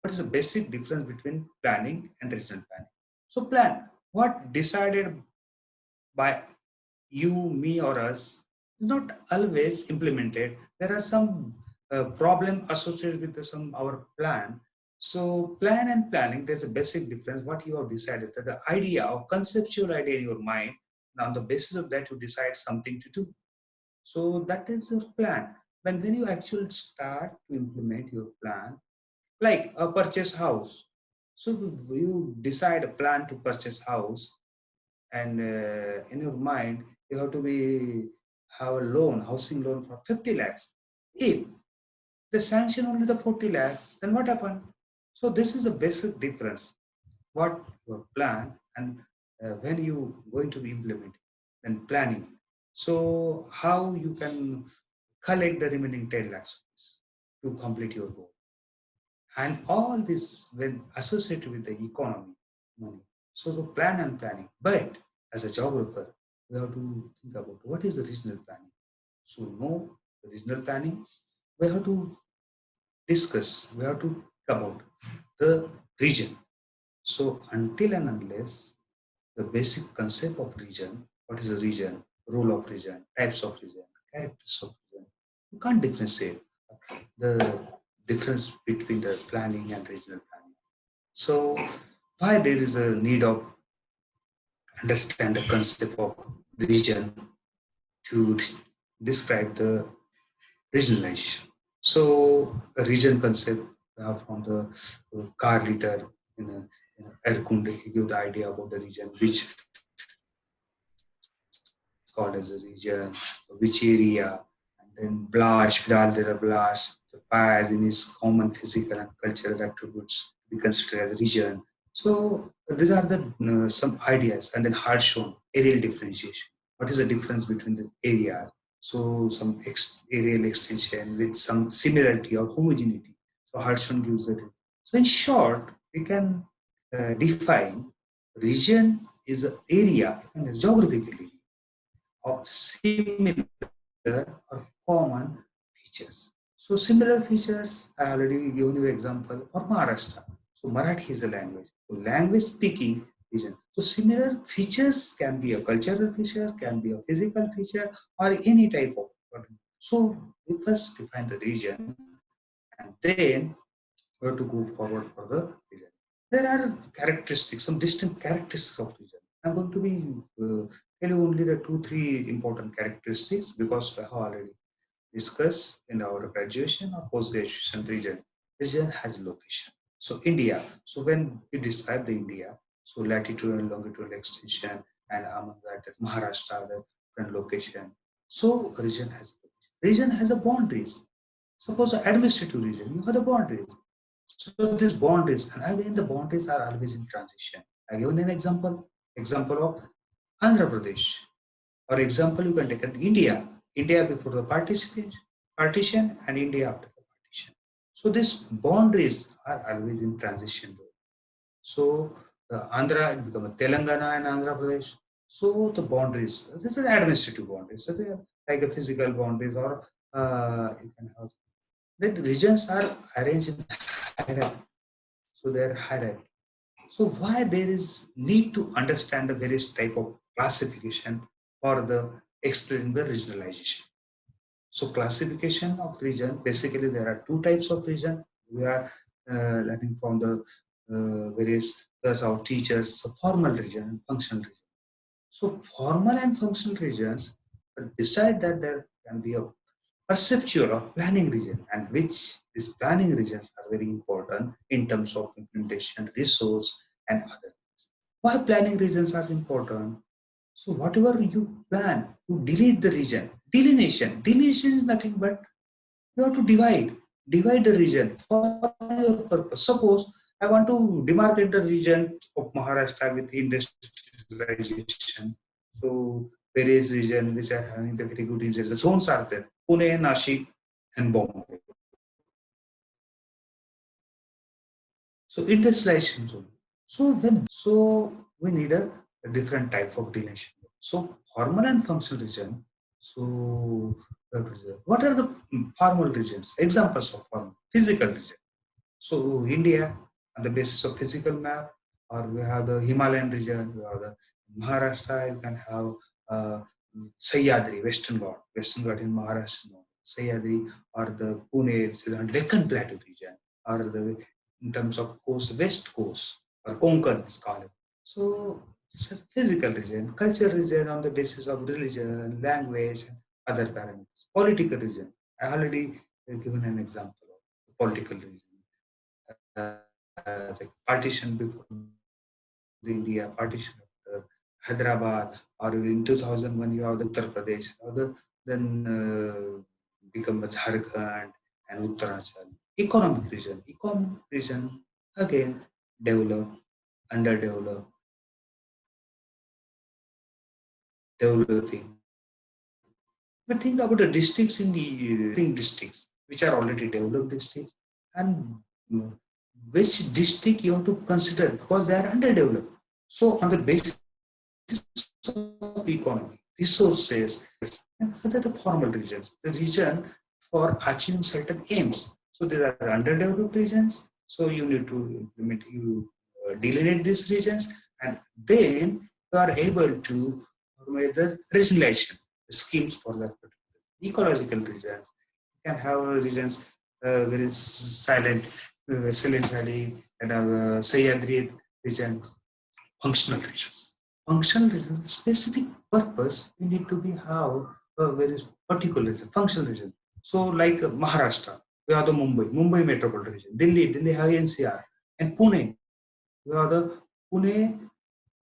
what is the basic difference between planning and regional planning? So plan, what decided by you, me, or us, is not always implemented. There are some problem associated with some our plan. So plan and planning, there's a basic difference. What you have decided, that the idea or conceptual idea in your mind, and on the basis of that you decide something to do. So that is your plan. When you actually start to implement your plan, like a purchase house. So you decide a plan to purchase house, and in your mind you have to be have a loan, housing loan for 50 lakhs. If they sanction only the 40 lakhs, then what happened? So this is a basic difference. What your plan and when you going to be implementing and planning. So how you can collect the remaining 10 lakhs to complete your goal. And all this when associated with the economy, money. So plan and planning. But as a geographer, we have to think about what is the regional planning. So know the regional planning, we have to discuss, we have to think about the region. So until and unless the basic concept of region, what is a region, role of region, types of region, characters of region, you can't differentiate the difference between the planning and regional planning. So why there is a need of understand the concept of region to describe the regionalization. So a region concept from the car liter in a Erkunde, he give the idea about the region, which is called as a region, which area, and then Blash, Vidal there are Blash, the fire in his common physical and cultural attributes we consider as a region. So these are the some ideas, and then hard shown aerial differentiation. What is the difference between the areas? So some aerial extension with some similarity or homogeneity. So hard shown gives that. So in short, we can define region is an area and geographically of similar or common features. So similar features, I already given you example for Maharashtra. So Marathi is a language. So language speaking region. So similar features can be a cultural feature, can be a physical feature, or any type of. So we first define the region, and then we have to go forward for the region. There are characteristics, some distinct characteristics of region. I'm going to be tell you only the 2-3 important characteristics because I have already discussed in our graduation or post-graduation region. Region has location. So India. So when we describe the India, so latitude and longitude extension, and among that Maharashtra, the different location. So region has a boundaries. Suppose an administrative region, you have the boundaries. So these boundaries, and again the boundaries are always in transition. I given an example of Andhra Pradesh, or example you can take at India before the partition, and India after the partition. So these boundaries are always in transition. So Andhra become a Telangana and Andhra Pradesh. So the boundaries, this is administrative boundaries, so they are like a physical boundaries, or you can have. The regions are arranged in hierarchy. So they are hierarchy. So why there is need to understand the various type of classification for the explaining the regionalization. So classification of region, basically there are two types of region. We are learning from the various our teachers, so formal region and functional region. So formal and functional regions, beside that there can be a perceptual or planning region, and which these planning regions are very important in terms of implementation, resource, and other things. Why planning regions are important? So whatever you plan, you delete the region. Delineation. Delineation is nothing but you have to divide the region for your purpose. Suppose I want to demarcate the region of Maharashtra with industrialization. So various regions which are having the very good regions. The zones are there. Pune, Nashik, and Bombay. So industrialization zone. So we need a different type of delineation. So formal and functional region. So what are the formal regions? Examples of formal physical region. So India, on the basis of physical map, or we have the Himalayan region, we have the Maharashtra, you can have uh, Sahyadri, Western Ghat in Maharashtra, Sahyadri, or the Pune, which is the Deccan Plateau region, or the in terms of coast, West Coast, or Konkan is called. So it's a physical region, cultural region on the basis of religion, language, and other parameters. Political region. I already given an example of political region. The partition before the India, partition after Hyderabad, or in 2001 you have the Uttar Pradesh, then become Jharkhand and Uttarachal. Economic region again developed, underdeveloped, developing. But think about the districts in the districts, which are already developed districts, and which district you have to consider because they are underdeveloped. So, on the basis of economy, resources, and other the formal regions, the region for achieving certain aims. So, there are underdeveloped regions. So, you need to implement, delineate these regions, and then you are able to make the regionalization schemes for that particular ecological regions. You can have regions very silent valley and Sahyadri regions, functional regions. Functional regions, specific purpose, we need to be have a very particular region, functional region. So like Maharashtra, we have the Mumbai metropolitan region. Delhi have NCR, and Pune, we have the Pune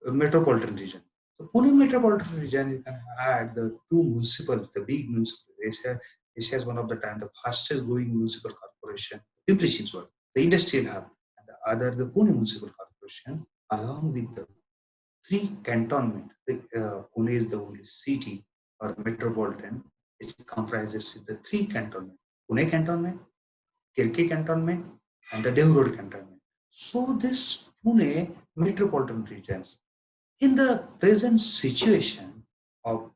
metropolitan region. So Pune metropolitan region, you can add the two municipal, the big municipal. Asia is one of the time the fastest growing municipal corporation, Pimpri Chinchwad, the industrial hub, and the other the Pune municipal corporation, along with the three cantonment. Pune is the only city or metropolitan which comprises with the three cantonment: Pune cantonment, Kirke cantonment, and the Devrod cantonment. So this Pune metropolitan regions in the present situation of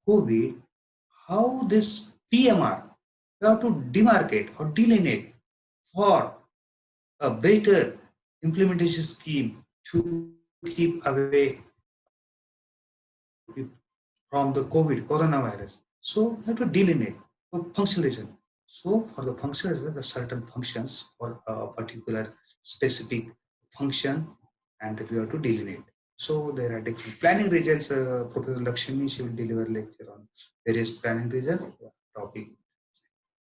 COVID, how this PMR, you have to demarcate or delineate for a better implementation scheme to keep away from the COVID, coronavirus. So you have to delineate the functionalization. So for the functionalization, the certain functions for a particular specific function, and that we have to delineate. So there are different planning regions. Professor Lakshmi, she will deliver lecture on various planning region topic.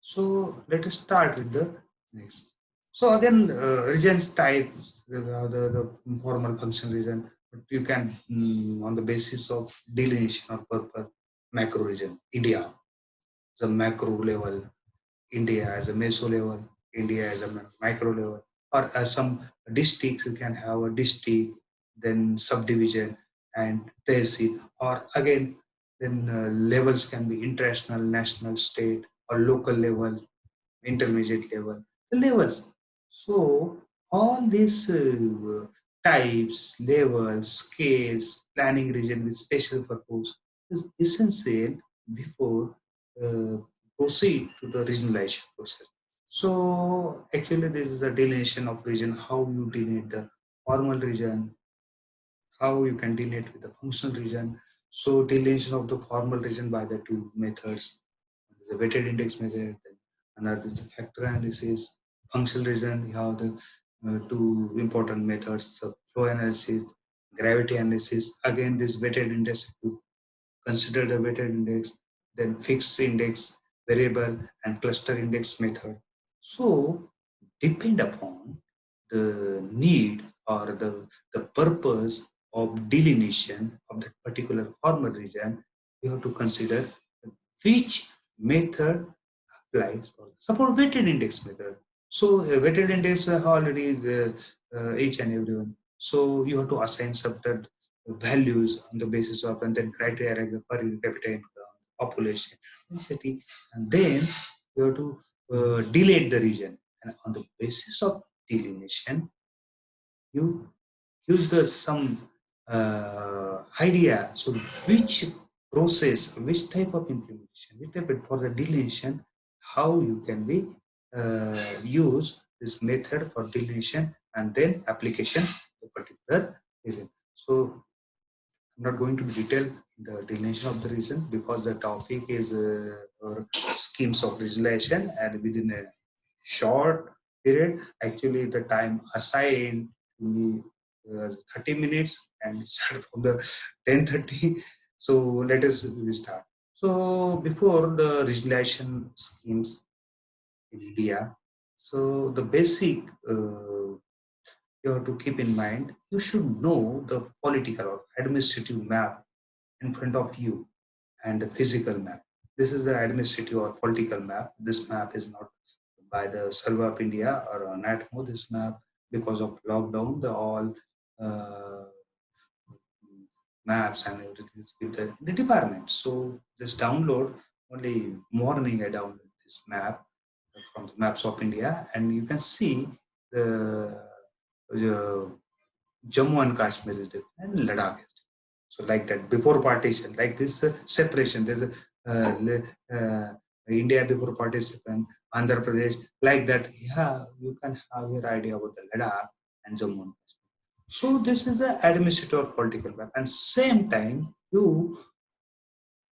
So let us start with the next. So again, regions types, the formal function region, but you can, on the basis of delineation or purpose, macro region, India, the macro level, India as a meso level, India as a micro level, or as some districts, you can have a district, then subdivision and tehsil, or again, then levels can be international, national, state, or local level, intermediate level, the levels. So all these types, levels, scales, planning region with special purpose is essential before uh, proceed to the regionalization process. So actually this is a delineation of region, how you delineate the formal region, how you can delineate with the functional region. So delineation of the formal region by the two methods. There's a weighted index method, another is the factor analysis. Functional region, you have the two important methods of flow analysis, gravity analysis. Again, this weighted index to consider the weighted index, then fixed index, variable, and cluster index method. So depend upon the need or the purpose of delineation of that particular formal region, you have to consider which method applies for. Suppose weighted index method. So a weighted index already each and everyone. So you have to assign certain values on the basis of, and then criteria like the per capita income, population, density, and then you have to delete the region. And on the basis of delineation, you use the some idea. So which process, which type of implementation, which type of, for the delineation, how you can be use this method for delineation and then application of a particular region. So I'm not going to detail the delineation of the region because the topic is schemes of regionalization, and within a short period, actually the time assigned to me 30 minutes and start from the 10:30. So let us start. So before the regionalization schemes in India, so the basic you have to keep in mind, you should know the political or administrative map in front of you and the physical map. This is the administrative or political map. This map is not by the Survey of India or NATMO. This map, because of lockdown, the all uh, maps and everything is with the department. So just download, only morning I download this map from the Maps of India, and you can see the Jammu and Kashmir is different and Ladakh is different. So like that, before partition, like this separation, there's a India before partition, Andhra Pradesh, like that. Yeah, you can have your idea about the Ladakh and Jammu and Kashmir. So this is the administrative or political map, and same time you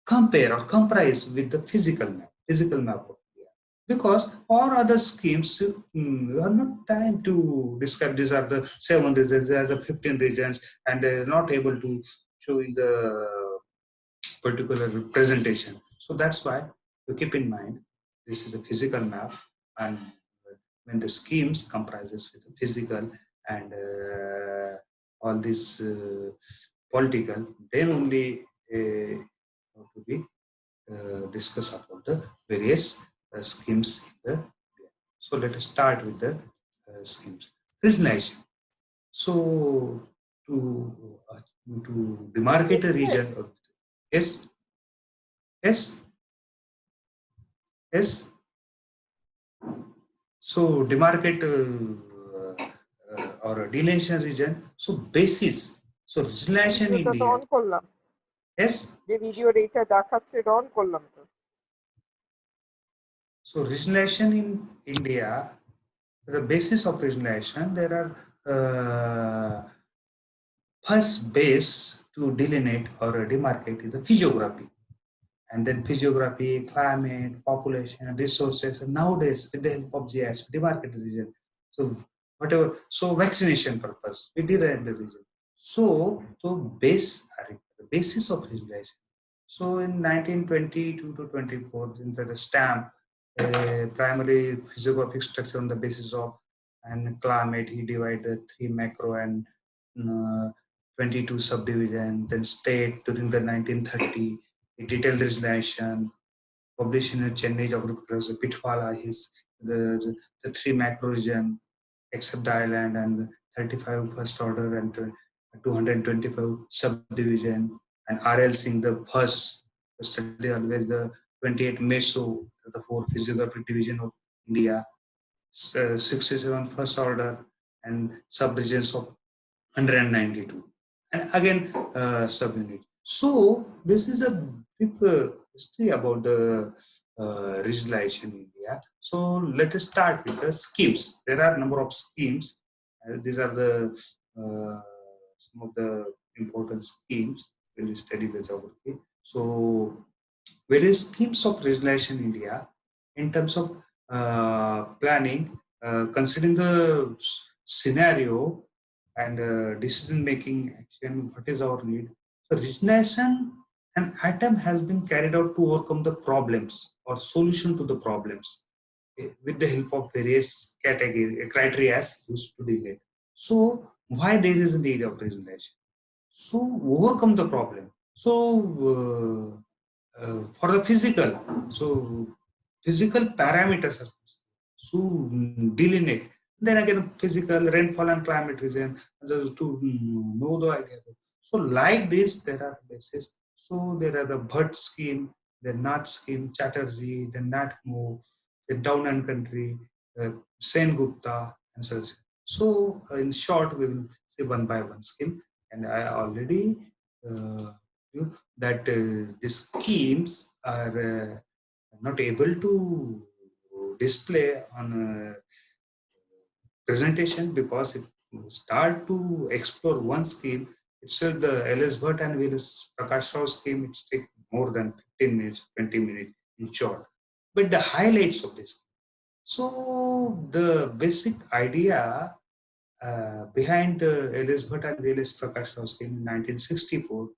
compare or comprise with the physical map of India. Because all other schemes, you have no time to describe these are the 7 regions, these are the 15 regions, and they're not able to show in the particular presentation. So that's why you keep in mind, this is a physical map, and when the schemes comprises with the physical and all this political, then only to be discuss about the various schemes in the India. So let us start with the schemes. Regionalization. So to demarcate a region. Yes, yes, yes. So demarcate or delineation region. So basis. So regionalization in India. Yes. The video data দেখাচ্ছে on করলাম তো. So regionalization in India, the basis of regionalization, there are first base to delineate or demarcate is the physiography, and then physiography, climate, population, resources. And nowadays, with the help of GIS, we demarcate the region. So whatever, so vaccination purpose, we derive the region. So the basis of regionalization. So in 1922 to 24, in the stamp, primary physiographic structure on the basis of and climate, he divided the 3 macro and 22 subdivision. Then state during the 1930, detailed regionalization published in a Chennai geographical Pitfalla, the 3 macro region except the island, and 35 first order and 225 subdivision, and RL Singh the first study always the 28 meso, the 4 physiographic division of India, 67 first order and subregions of 192, and again subunit. So this is a brief history about the regionalization in India. So let us start with the schemes. There are a number of schemes. These are the some of the important schemes when we study the geography. So various schemes of regionalization in India in terms of planning, considering the scenario and decision making action, what is our need. So regionalization, an item has been carried out to overcome the problems or solution to the problems with the help of various criteria used to delineate. So why there is a need of regionalization? So overcome the problem. So for the physical, so physical parameters are so delineate. Then again, physical rainfall and climate region to know the idea. So like this, there are bases. So there are the Bhatt scheme, the Nath scheme, Chatterjee, the NatMo, the Down and Country, Sen Gupta, and such. So in short, we will say one by one scheme. And I already that these schemes are not able to display on presentation, because if you start to explore one scheme itself, the L.S. Bhatt and V.S. Prakash Rao scheme, it takes more than 15 minutes, 20 minutes in short. But the highlights of this. So the basic idea behind the L.S. Bhatt and V.S. Prakash Rao scheme in 1964,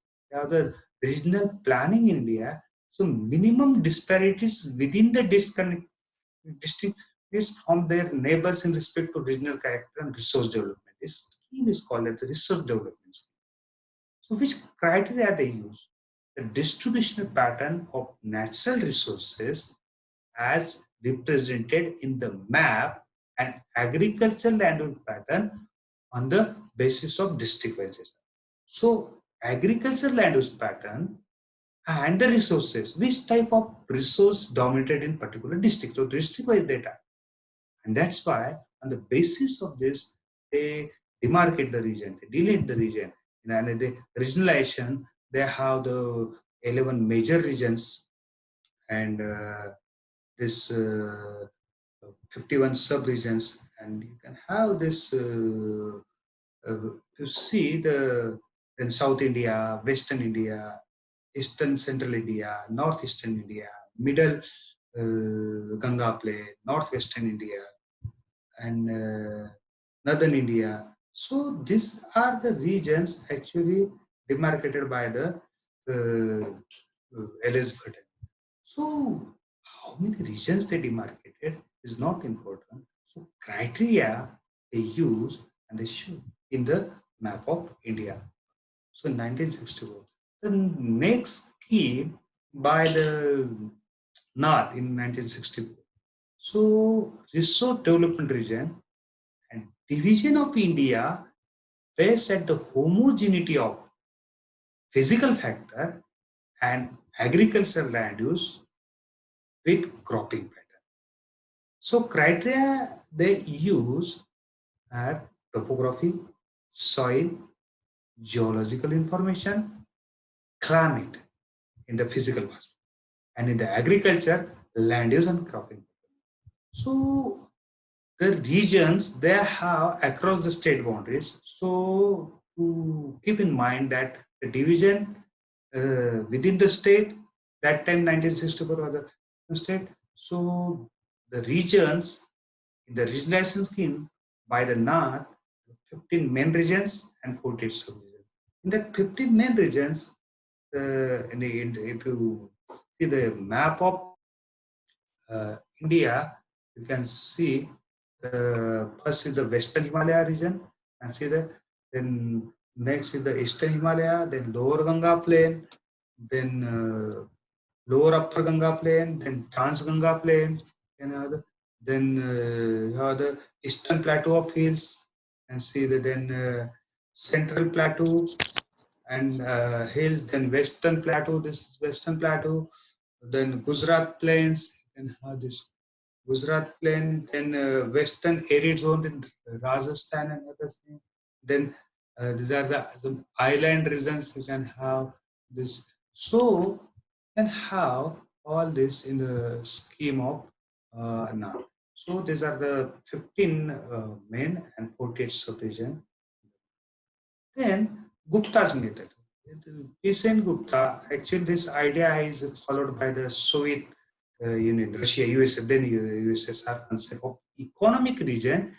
the regional planning in India, so minimum disparities within the distinct is from their neighbors in respect to regional character and resource development. This scheme is called as the resource development scheme. So which criteria they use? The distributional pattern of natural resources as represented in the map and agricultural land use pattern on the basis of district wise. So agricultural land use pattern and the resources, which type of resource dominated in particular district. So district wise data. And that's why on the basis of this, they demarcate the region, they delete the region. And the regionalization, they have the 11 major regions and this 51 sub-regions, and you can have this to see the in South India, Western India, Eastern Central India, Northeastern India, Middle Ganga Plain, Northwestern India, and Northern India. So these are the regions actually demarcated by the Elizabeth. So how many regions they demarcated is not important. So criteria they use and they show in the map of India. So in 1964, the next scheme by the North in 1964. So resource development region and division of India based at the homogeneity of physical factor and agricultural land use with cropping pattern. So criteria they use are topography, soil, geological information, climate in the physical aspect, and in the agriculture, land use and cropping. So the regions they have across the state boundaries. So to keep in mind that the division within the state, that time 1964 was the state. So the regions in the regionalization scheme by the north, 15 main regions and 48 sub-regions. In the 15 main regions, if you see the map of India, you can see first is the Western Himalaya region, and see the then next is the Eastern Himalaya, then Lower Ganga Plain, then Lower Upper Ganga Plain, then Trans Ganga Plain, and then you have the Eastern Plateau of Hills, and see the then Central Plateau and hills, then Western Plateau, this Western Plateau, then Gujarat Plains, and this Gujarat Plain, then Western Arid Zone in Rajasthan and other things. Then these are the some island regions you can have this. So you can have all this in the scheme of now. So these are the 15 main and 48 sub-region. Then Gupta's method. P.S.N. Gupta, actually this idea is followed by the Soviet Union, Russia, USA, then USSR concept of economic region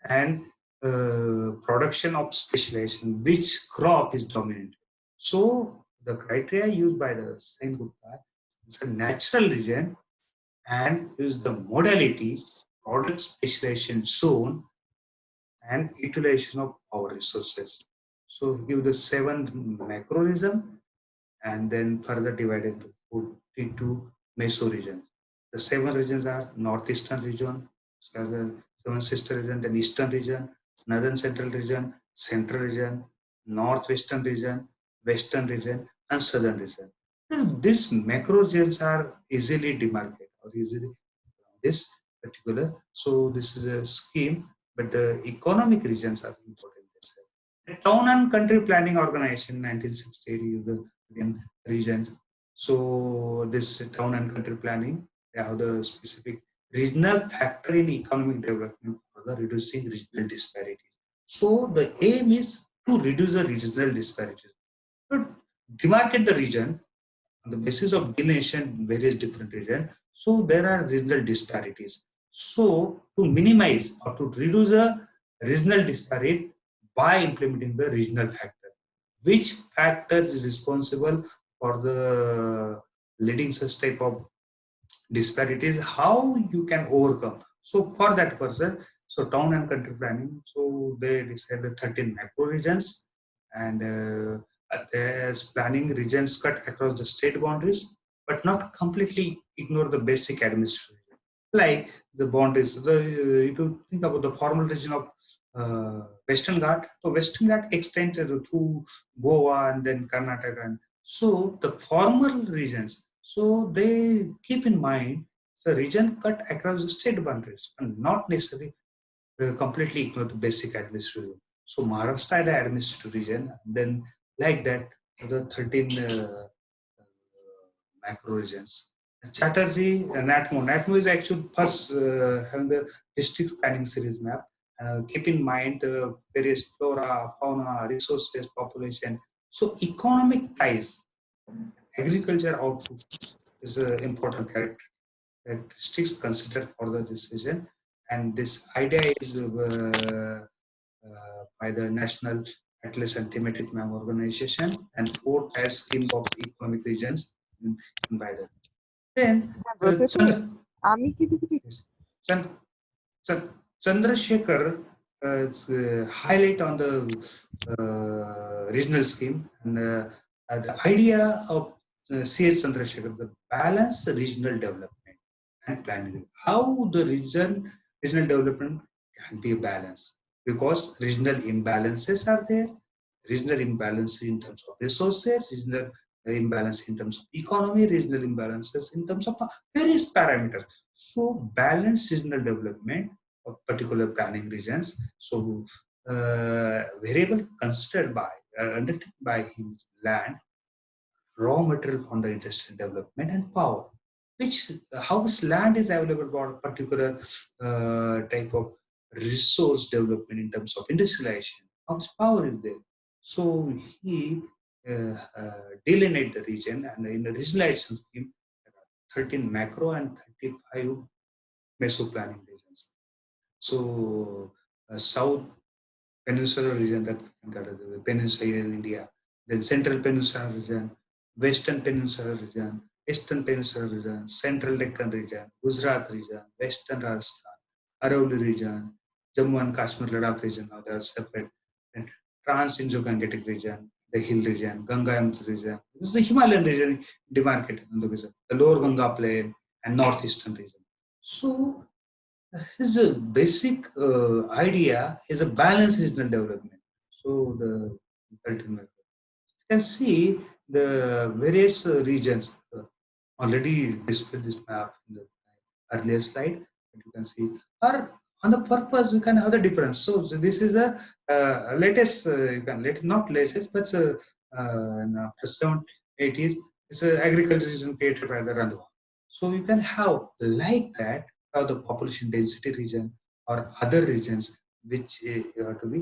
and production of specialization, which crop is dominant. So the criteria used by the Sen Gupta is a natural region and use the modality product specialization zone and utilization of our resources. So give the 7 macro region and then further divided into 42 meso regions. The 7 regions are northeastern region, so the 7 sister region, then eastern region, northern central region, northwestern region, western region, and southern region. These macro regions are easily demarcated or easily this particular. So this is a scheme, but the economic regions are important. The Town and Country Planning Organization 1968 is the regions. So this town and country planning, they have the specific regional factor in economic development for the reducing regional disparities. So the aim is to reduce the regional disparities. But demarcate the region on the basis of delineation various different regions. So there are regional disparities. So to minimize or to reduce the regional disparity by implementing the regional factor, which factors is responsible for the leading such type of disparities, how you can overcome. So for that person, so town and country planning, so they decide the 13 macro regions, and there's planning regions cut across the state boundaries, but not completely ignore the basic administration. Like the boundaries, if you think about the formal region of Western Ghat, so Western Ghat extended through Goa and then Karnataka. And so the formal regions, so they keep in mind the region cut across the state boundaries and not necessarily completely ignore the basic administrative. So Maharashtra had an administrative region, and then like that, the 13 macro regions. Chatterjee, NATMO is actually first having the district planning series map. Keep in mind the various flora, fauna, resources, population. So economic ties, agriculture output is an important characteristics considered for the decision. And this idea is by the National Atlas and Thematic Map Organization, and 4 tier scheme of economic regions by the then Bratati আমি কি দেখছি Chan- Chandrasekhar highlight on the regional scheme, and the idea of C.H. Chandrasekhar, the balanced regional development and planning. How the regional development can be balanced, because regional imbalances are there. Regional imbalances in terms of resources, regional imbalance in terms of economy, regional imbalances in terms of various parameters. So balanced regional development of particular planning regions. So variable considered by undertaken by his land, raw material for the industrial development, and power. Which how this land is available for a particular type of resource development in terms of industrialization. How this power is there. So he delineate the region, and in the regionalization scheme, there are 13 macro and 35 meso planning regions. So South Peninsular region, that the peninsula in India, then Central Peninsular region, Western Peninsular region, Eastern Peninsular region, Central Deccan region, Gujarat region, Western Rajasthan, Arauli region, Jammu and Kashmir, Ladakh region. Now they are separate. And Trans-Indo-Gangetic region, the hill region, Ganga region. This is the Himalayan region demarcated in the region, the lower Ganga plain and northeastern region. So his basic idea is a balanced regional development. So the ultimate, you can see the various regions already displayed this map in the earlier slide. That you can see, or on the purpose we can have the difference. So this is a latest, you can not latest, but after 780s, it's an agriculture region created by the Randwa. So you can have like that, have the population density region or other regions which have to be.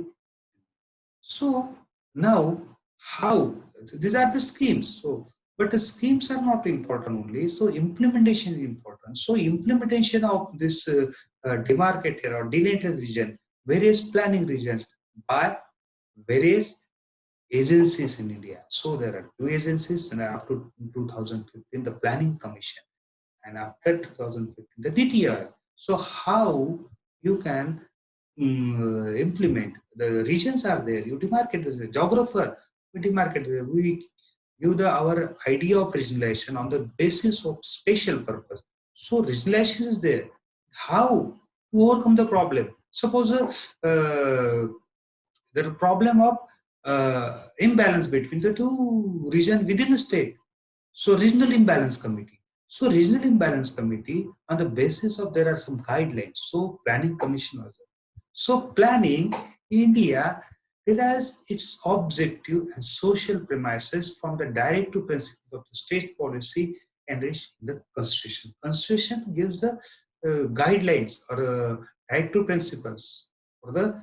So now how these are the schemes. So but the schemes are not important only. So implementation is important. So implementation of this demarcated or delineated region, various planning regions by various agencies in India. So there are 2 agencies, and up to 2015, the Planning Commission, and after 2015, the DTI. So how you can implement, the regions are there, you demarcate the geographer, we demarcate, we give our idea of regionalization on the basis of spatial purpose. So regionalization is there. How to overcome the problem? Suppose there is a problem of imbalance between the 2 regions within the state. So regional imbalance committee. So regional imbalance committee, on the basis of there are some guidelines. So planning commission was there. So planning India, it has its objective and social premises from the direct to principle of the state policy enriched in the constitution. Constitution gives the guidelines or directive principles for the.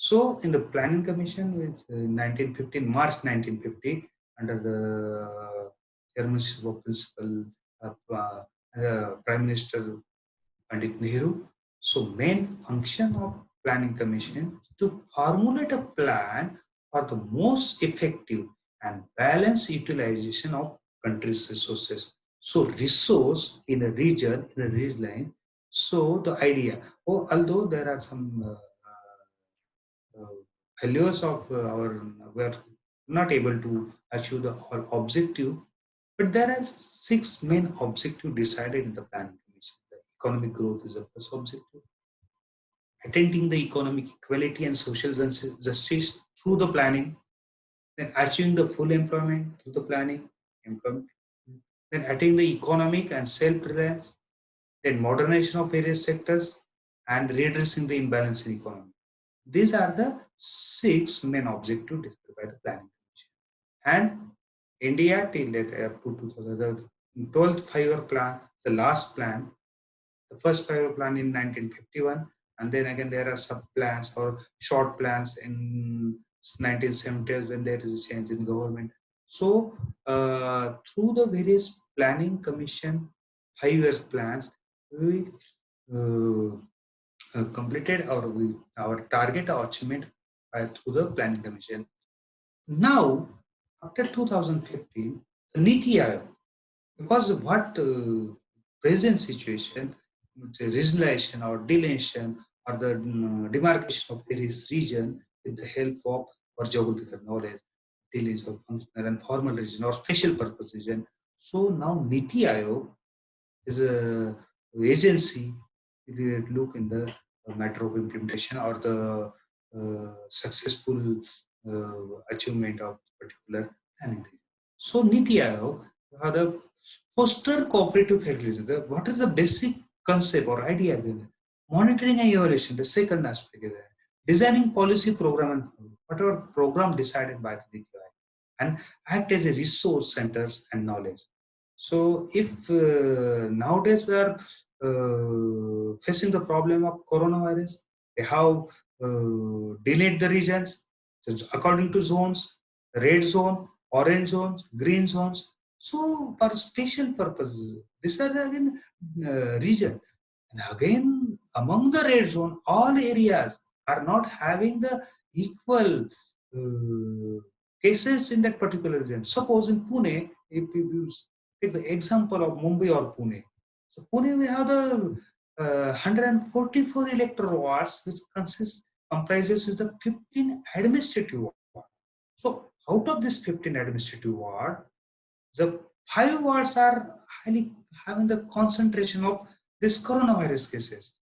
So in the planning commission with 1915 March 1950 under the chairmanship of principal Prime Minister Pandit Nehru. So main function of planning commission is to formulate a plan for the most effective and balanced utilization of country's resources. So resource in a region, in a region. So the idea, although there are some failures of our, we are not able to achieve the objective, but there are six main objectives decided in the planning commission. The economic growth is the first objective. Attaining the economic equality and social justice through the planning. Then achieving the full employment through the planning. Employment. Then attaining the economic and self-reliance. Then modernization of various sectors and redressing the imbalance in economy. These are the six main objectives described by the planning commission. And India till up to 2000, the 12th 5-year plan, the last plan, the first 5-year plan in 1951, and then again there are sub plans or short plans in 1970s when there is a change in government. So through the various planning commission 5-year plans, we completed our target achievement through the planning commission. Now, after 2015, the Niti Aayog, because of what present situation, regionalization or delineation or the demarcation of various region with the help of our geographical knowledge, delineation of functional and formal region or special purpose region. So now Niti Aayog is a agency to look in the matter of implementation or the successful achievement of particular planning. So Niti Aayog, the foster cooperative federalism. What is the basic concept or idea behind it? Monitoring and evaluation, the second aspect is that. Designing policy program and whatever program decided by the Niti Aayog and act as a resource centers and knowledge. So if nowadays we are facing the problem of coronavirus, they have delayed the regions according to zones, red zone, orange zones, green zones. So for special purposes, these are again region. And again, among the red zone, all areas are not having the equal cases in that particular region. Suppose in Pune, if you take the example of Mumbai or Pune. So Pune, we have the 144 electoral wards, which comprises the 15 administrative wards. So out of this 15 administrative ward, the 5 wards are highly having the concentration of this coronavirus cases.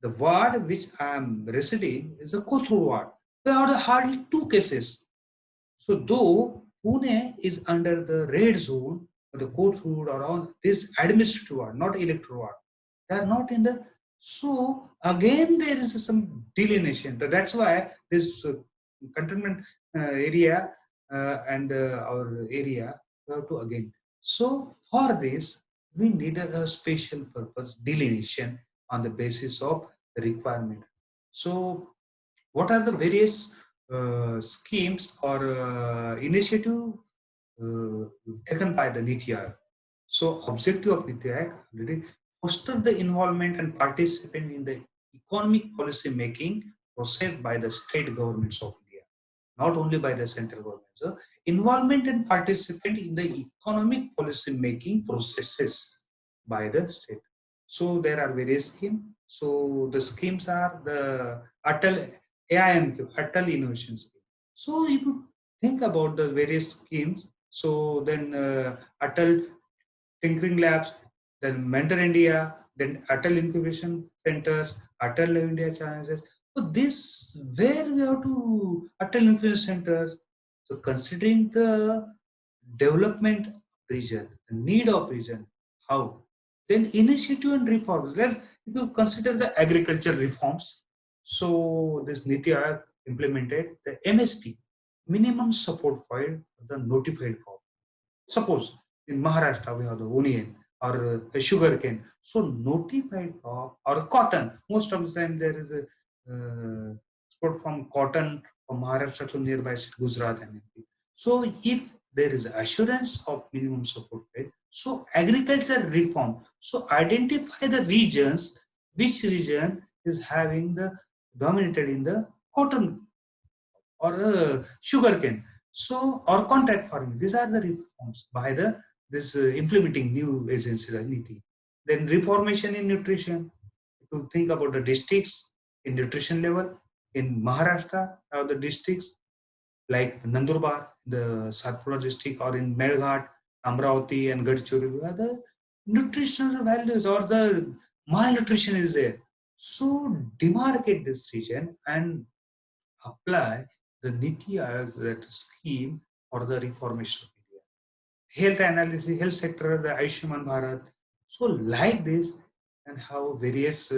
The ward which I am residing is a Kothur ward. We have hardly 2 cases. So though Pune is under the red zone, the Kothur or on this administrative ward, not electoral ward, they are not in the. So again there is some delineation. That's why this cantonment area and our area we have to again. So for this we need a special purpose delineation on the basis of the requirement. So what are the various schemes or initiative taken by the Niti Aayog? So objective of Niti Aayog, foster the involvement and participation in the economic policy making process by the state governments of India, not only by the central government. So involvement and participant in the economic policy making processes by the state. So there are various schemes. So the schemes are the Atal AIM, Atal Innovation Scheme. So if you think about the various schemes, so then Atal Tinkering Labs, then Mentor India, then Atal Incubation Centers, Atal India Challenges. So this, where we have to Atal Incubation Centers, so considering the development region, the need of region, how? Then initiative and reforms. Let's if you consider the agriculture reforms. So this Niti Aayog implemented the MSP, minimum support for the notified crop. Suppose in Maharashtra we have the onion or sugar cane. So notified or cotton. Most of the time there is a export from cotton from Maharashtra to nearby state Gujarat and MP. So if there is assurance of minimum support price, so agriculture reform. So identify the regions, which region is having the dominated in the cotton or sugarcane. So, or contract farming. These are the reforms by the this implementing new agency like NITI. Then reformation in nutrition. To think about the districts in nutrition level in Maharashtra, or the districts like Nandurbar, the Satpura district, or in Melghat, Amravati, and Gadchiroli, where the nutritional values or the malnutrition is there. So demarcate this region and apply the NITI as that scheme for the reformation of India. Health analysis, health sector, the Ayushman Bharat. So like this, and how various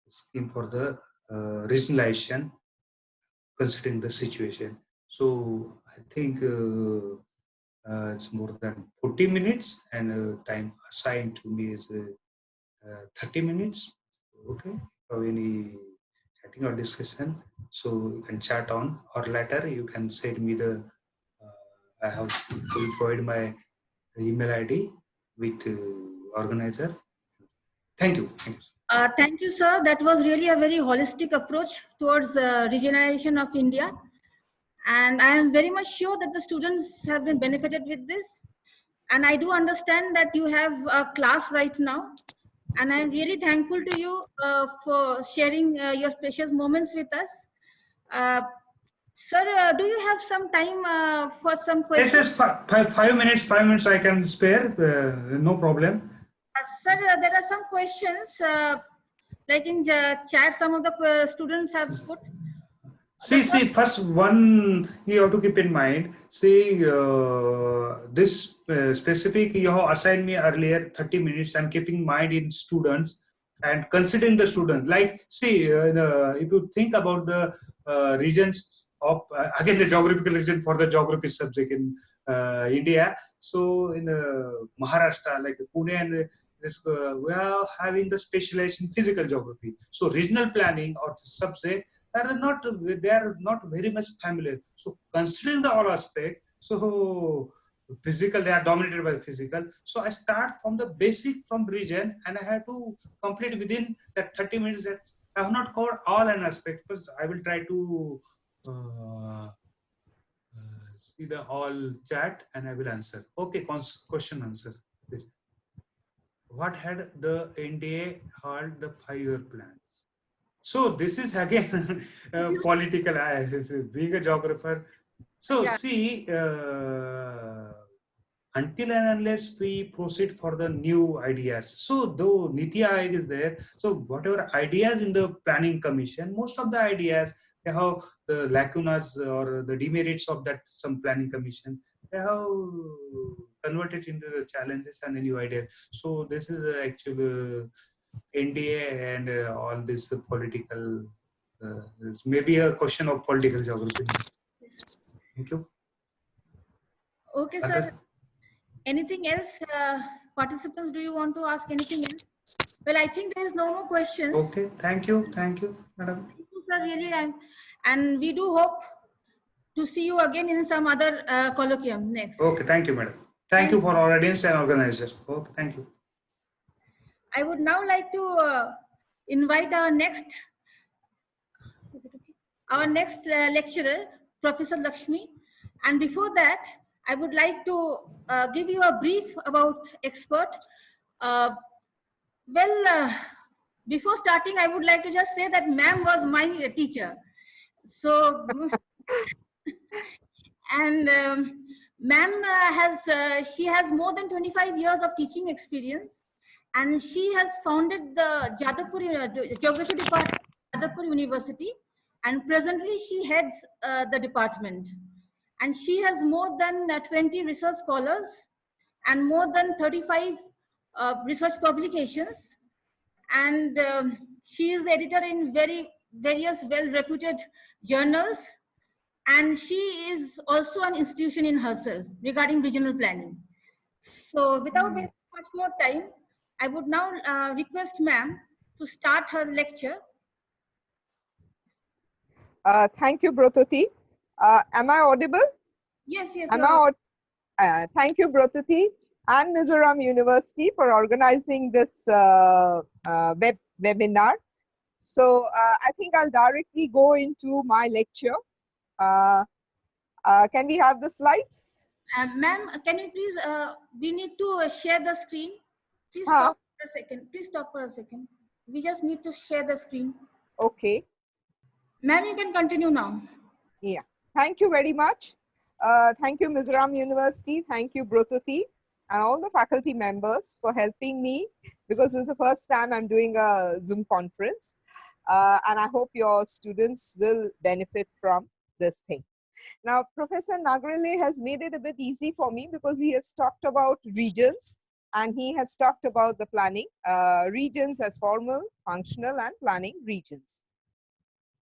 scheme for the regionalization considering the situation. So I think it's more than 40 minutes, and time assigned to me is 30 minutes. Okay, for any chatting or discussion, so you can chat on, or later you can send me the. I have will provide my email ID with organizer. Thank you. Thank you. Thank you, sir. That was really a very holistic approach towards regionalization of India. And I am very much sure that the students have been benefited with this. And I do understand that you have a class right now. And I'm really thankful to you for sharing your precious moments with us. Sir, do you have some time for some questions? Yes, 5 minutes. 5 minutes I can spare. No problem. Sir, there are some questions. Like in the chat, some of the students have put. See, first one you have to keep in mind. See, this specific you have assigned me earlier 30 minutes. I'm keeping mind in students and considering the students. Like, see, if you think about the regions of again the geographical region for the geography subject in India. So in Maharashtra, like Pune and this, we are having the specialization in physical geography. So regional planning or the subject they are not very much familiar. So considering the all aspect, so physical, they are dominated by physical. So I start from the basic from region, and I have to complete within that 30 minutes. That I have not covered all an aspect, but I will try to see the all chat and I will answer. Okay, question answer. Please. What had the NDA held the 5-year plans? So this is again political. Being a geographer, so Yeah. see, until and unless we proceed for the new ideas. So though Niti Aayog is there, so whatever ideas in the planning commission, most of the ideas they have the lacunas or the demerits of that some planning commission. They have converted into the challenges and a new idea. So this is actually NDA and all this political. This may be a question of political geography. Thank you. Okay, sir. Other? Anything else? Participants, do you want to ask anything else? Well, I think there is no more questions. Okay, thank you, madam. Thank you, sir, really, and we do hope to see you again in some other colloquium next. Okay, thank you, madam. Thank you for our audience and organizers. Okay, thank you. I would now like to invite our next lecturer, Professor Lakshmi. And before that, I would like to give you a brief about expert. Before starting, I would like to just say that ma'am was my teacher. So, and ma'am she has more than 25 years of teaching experience, and she has founded the Jadavpur Geography Department at Jadavpur University, and presently she heads the department. And she has more than 20 research scholars and more than 35 research publications. And she is editor in various well-reputed journals. And she is also an institution in herself regarding regional planning. So without wasting much more time. I would now request ma'am to start her lecture. Thank you, Brototi. Am I audible? Yes, yes, Am you I are. Thank you, Brototi and Mizoram University for organizing this webinar. So I think I'll directly go into my lecture. Can we have the slides? Ma'am, can you please, we need to share the screen. Please Huh? stop for a second. Please stop for a second. We just need to share the screen. Okay. Ma'am, you can continue now. Yeah. Thank you very much. Thank you, Mizoram University. Thank you, Brototi, and all the faculty members for helping me, because this is the first time I'm doing a Zoom conference. And I hope your students will benefit from this thing. Now, Professor Nagarale has made it a bit easy for me because he has talked about regions and he has talked about the planning, regions as formal, functional, and planning regions.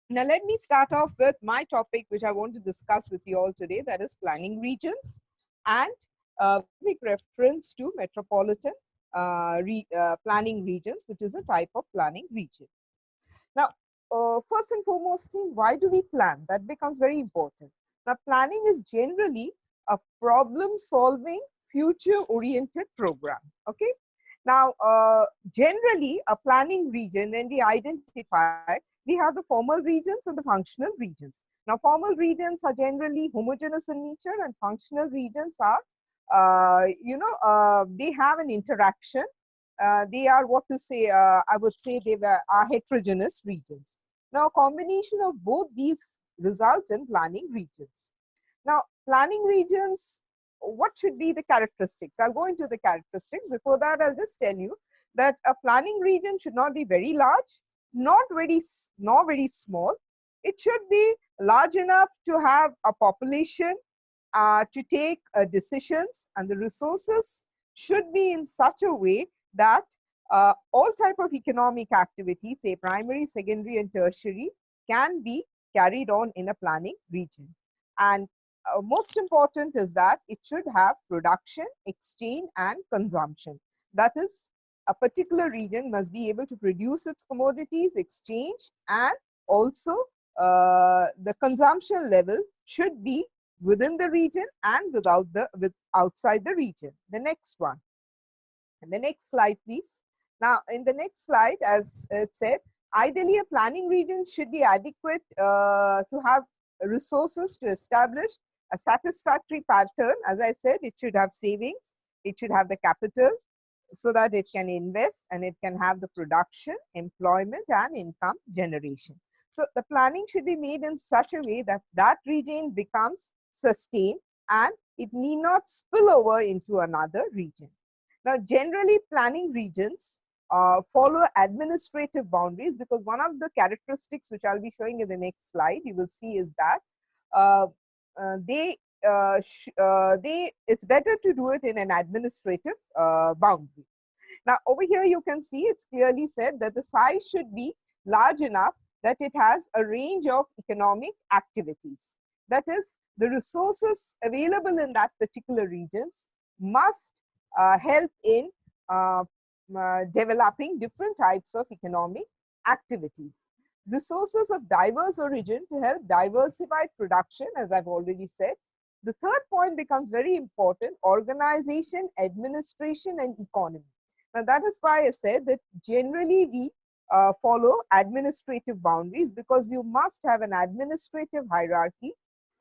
Now, let me start off with my topic, which I want to discuss with you all today, that is planning regions, and big reference to metropolitan planning regions, which is a type of planning region. Now, first and foremost thing, why do we plan? That becomes very important. Now, planning is generally a problem-solving, future-oriented program. Okay. Now, generally, a planning region, when we identify, we have the formal regions and the functional regions. Now, formal regions are generally homogeneous in nature, and functional regions are, they have an interaction. They are what to say, I would say are heterogeneous regions. Now, a combination of both these results in planning regions. Now, planning regions, what should be the characteristics? I'll go into the characteristics. Before that, I'll just tell you that a planning region should not be very large, nor very small. It should be large enough to have a population to take decisions, and the resources should be in such a way that all type of economic activities, say primary, secondary, and tertiary, can be carried on in a planning region. And most important is that it should have production, exchange, and consumption. That is, a particular region must be able to produce its commodities, exchange, and also the consumption level should be within the region and outside the region. The next one. And the next slide, please. Now, in the next slide, as it said, ideally a planning region should be adequate to have resources to establish a satisfactory pattern. As I said, it should have savings, it should have the capital so that it can invest, and it can have the production, employment, and income generation. So the planning should be made in such a way that that region becomes sustained and it need not spill over into another region. Now, generally planning regions follow administrative boundaries, because one of the characteristics which I'll be showing in the next slide, you will see, is that it's better to do it in an administrative boundary. Now, over here you can see it's clearly said that the size should be large enough that it has a range of economic activities. That is, the resources available in that particular regions must help in developing different types of economic activities. Resources of diverse origin to help diversify production, as I've already said. The third point becomes very important: organization, administration, and economy. Now, that is why I said that generally we follow administrative boundaries, because you must have an administrative hierarchy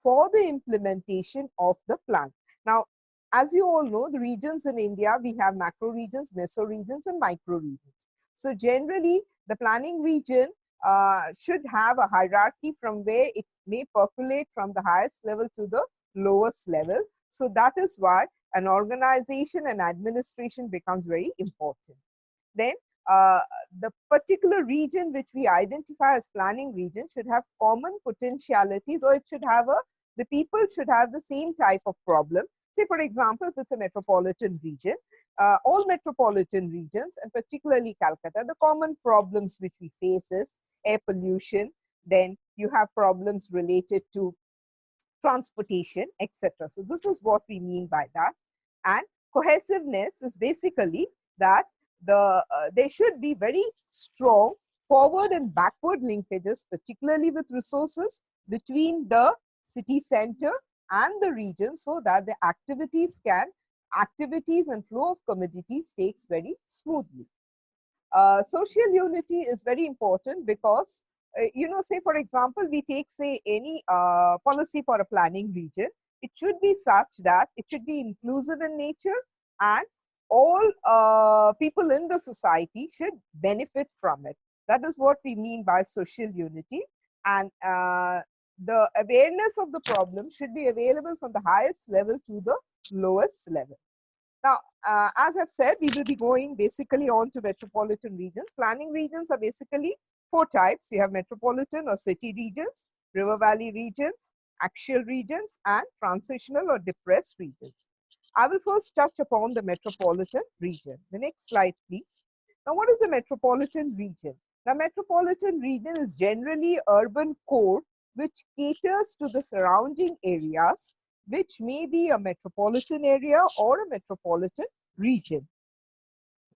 for the implementation of the plan. Now, as you all know, the regions in India, we have macro regions, meso regions, and micro regions. So generally, the planning region should have a hierarchy from where it may percolate from the highest level to the lowest level. So that is why an organization and administration becomes very important. Then the particular region which we identify as planning region should have common potentialities, or it should have the people should have the same type of problem. Say, for example, if it's a metropolitan region, all metropolitan regions, and particularly Calcutta, the common problems which we face is air pollution. Then you have problems related to transportation, etc. So this is what we mean by that. And cohesiveness is basically that there should be very strong forward and backward linkages, particularly with resources between the city center and the region, so that the activities and flow of commodities takes very smoothly. Social unity is very important because, say for example, we take say any policy for a planning region. It should be such that it should be inclusive in nature, and all people in the society should benefit from it. That is what we mean by social unity. And the awareness of the problem should be available from the highest level to the lowest level. Now, as I've said, we will be going basically on to metropolitan regions. Planning regions are basically four types. You have metropolitan or city regions, river valley regions, axial regions, and transitional or depressed regions. I will first touch upon the metropolitan region. The next slide, please. Now, what is the metropolitan region? The metropolitan region is generally urban core which caters to the surrounding areas, which may be a metropolitan area or a metropolitan region.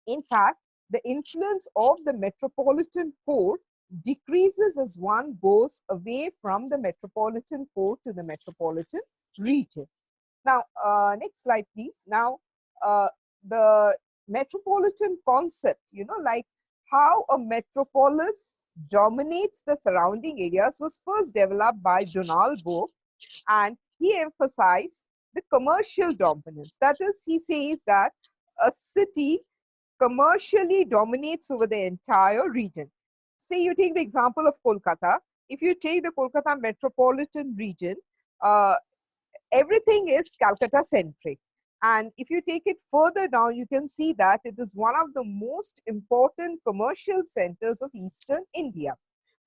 In fact, the influence of the metropolitan core decreases as one goes away from the metropolitan core to the metropolitan region. Now, next slide, please. Now, the metropolitan concept, like how a metropolis dominates the surrounding areas, was first developed by Donald Bourke, and he emphasized the commercial dominance. That is, he says that a city commercially dominates over the entire region. Say you take the example of Kolkata. If you take the Kolkata metropolitan region, everything is Calcutta centric. And if you take it further down, you can see that it is one of the most important commercial centers of Eastern India.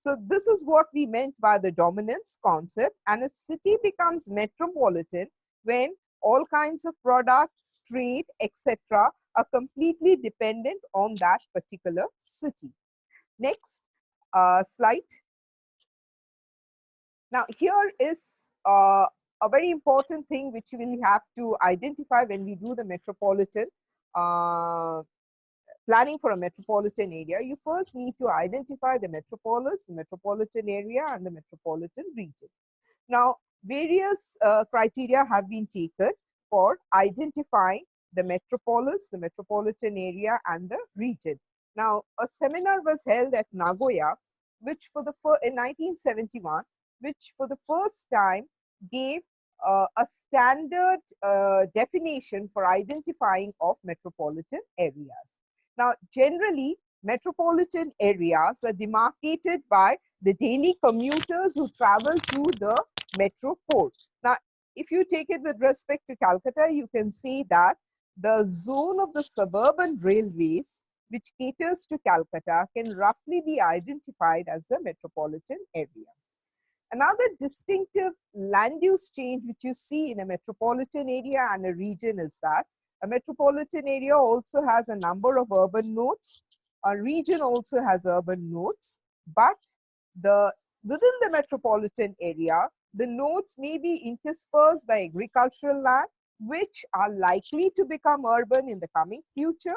So this is what we meant by the dominance concept, and a city becomes metropolitan when all kinds of products, trade, etc. are completely dependent on that particular city. Next slide. Now here is a very important thing which we will have to identify when we do the metropolitan planning for a metropolitan area. You first need to identify the metropolis, the metropolitan area, and the metropolitan region. Now, various criteria have been taken for identifying the metropolis, the metropolitan area, and the region. Now, a seminar was held at Nagoya, which in 1971, which for the first time gave a standard definition for identifying of metropolitan areas. Now, generally, metropolitan areas are demarcated by the daily commuters who travel through the metro port. Now, if you take it with respect to Calcutta, you can see that the zone of the suburban railways, which caters to Calcutta, can roughly be identified as the metropolitan area. Another distinctive land use change which you see in a metropolitan area and a region is that a metropolitan area also has a number of urban nodes. A region also has urban nodes, but within the metropolitan area, the nodes may be interspersed by agricultural land, which are likely to become urban in the coming future.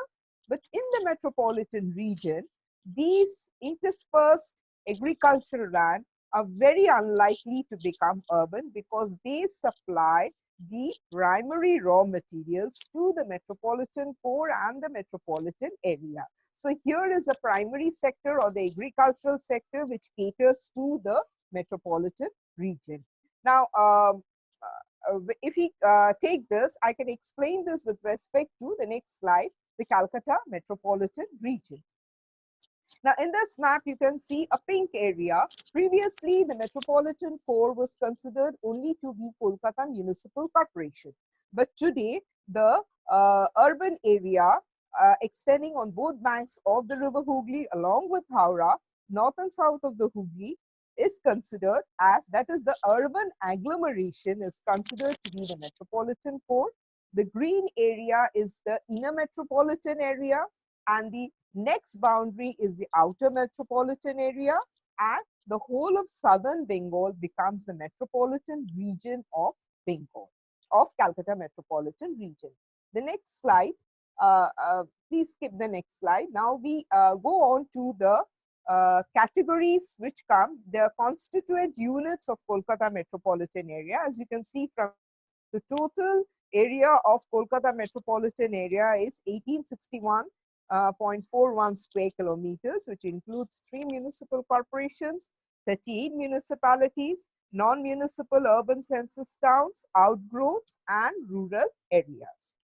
But in the metropolitan region, these interspersed agricultural land are very unlikely to become urban because they supply the primary raw materials to the metropolitan core and the metropolitan area. So here is the primary sector or the agricultural sector which caters to the metropolitan region. Now, if we take this, I can explain this with respect to the next slide, the Calcutta metropolitan region. Now, in this map, you can see a pink area. Previously, the metropolitan core was considered only to be Kolkata Municipal Corporation. But today, the urban area extending on both banks of the river Hooghly along with Howrah, north and south of the Hooghly, is considered as, that is, the urban agglomeration is considered to be the metropolitan core. The green area is the inner metropolitan area, and the next boundary is the outer metropolitan area, and the whole of southern Bengal becomes the metropolitan region of Bengal, of Calcutta metropolitan region. The next slide, please skip the next slide. Now we go on to the categories which come, the constituent units of Kolkata metropolitan area. As you can see from the total area of Kolkata metropolitan area is 1861.41 square kilometers, which includes 3 municipal corporations, 38 municipalities, non-municipal urban census towns, outgrowths, and rural areas.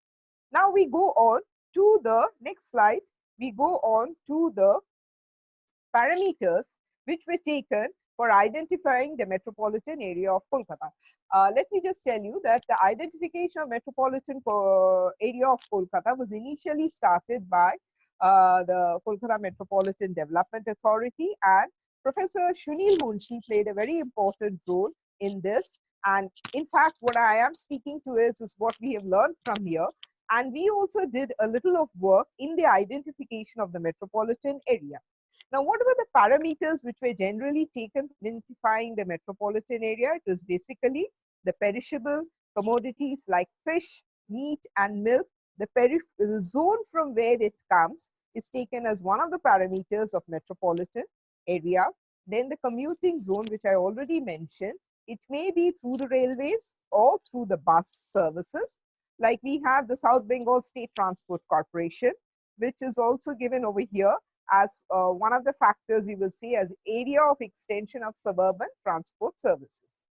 Now we go on to the next slide. We go on to the parameters which were taken for identifying the metropolitan area of Kolkata. Let me just tell you that the identification of metropolitan area of Kolkata was initially started by the Kolkata Metropolitan Development Authority, and Professor Sunil Munshi played a very important role in this. And in fact, what I am speaking to is what we have learned from here. And we also did a little of work in the identification of the metropolitan area. Now, what were the parameters which were generally taken for identifying the metropolitan area? It was basically the perishable commodities like fish, meat, and milk. The zone from where it comes is taken as one of the parameters of metropolitan area. Then the commuting zone, which I already mentioned, it may be through the railways or through the bus services. Like we have the South Bengal State Transport Corporation, which is also given over here as one of the factors you will see as area of extension of suburban transport services.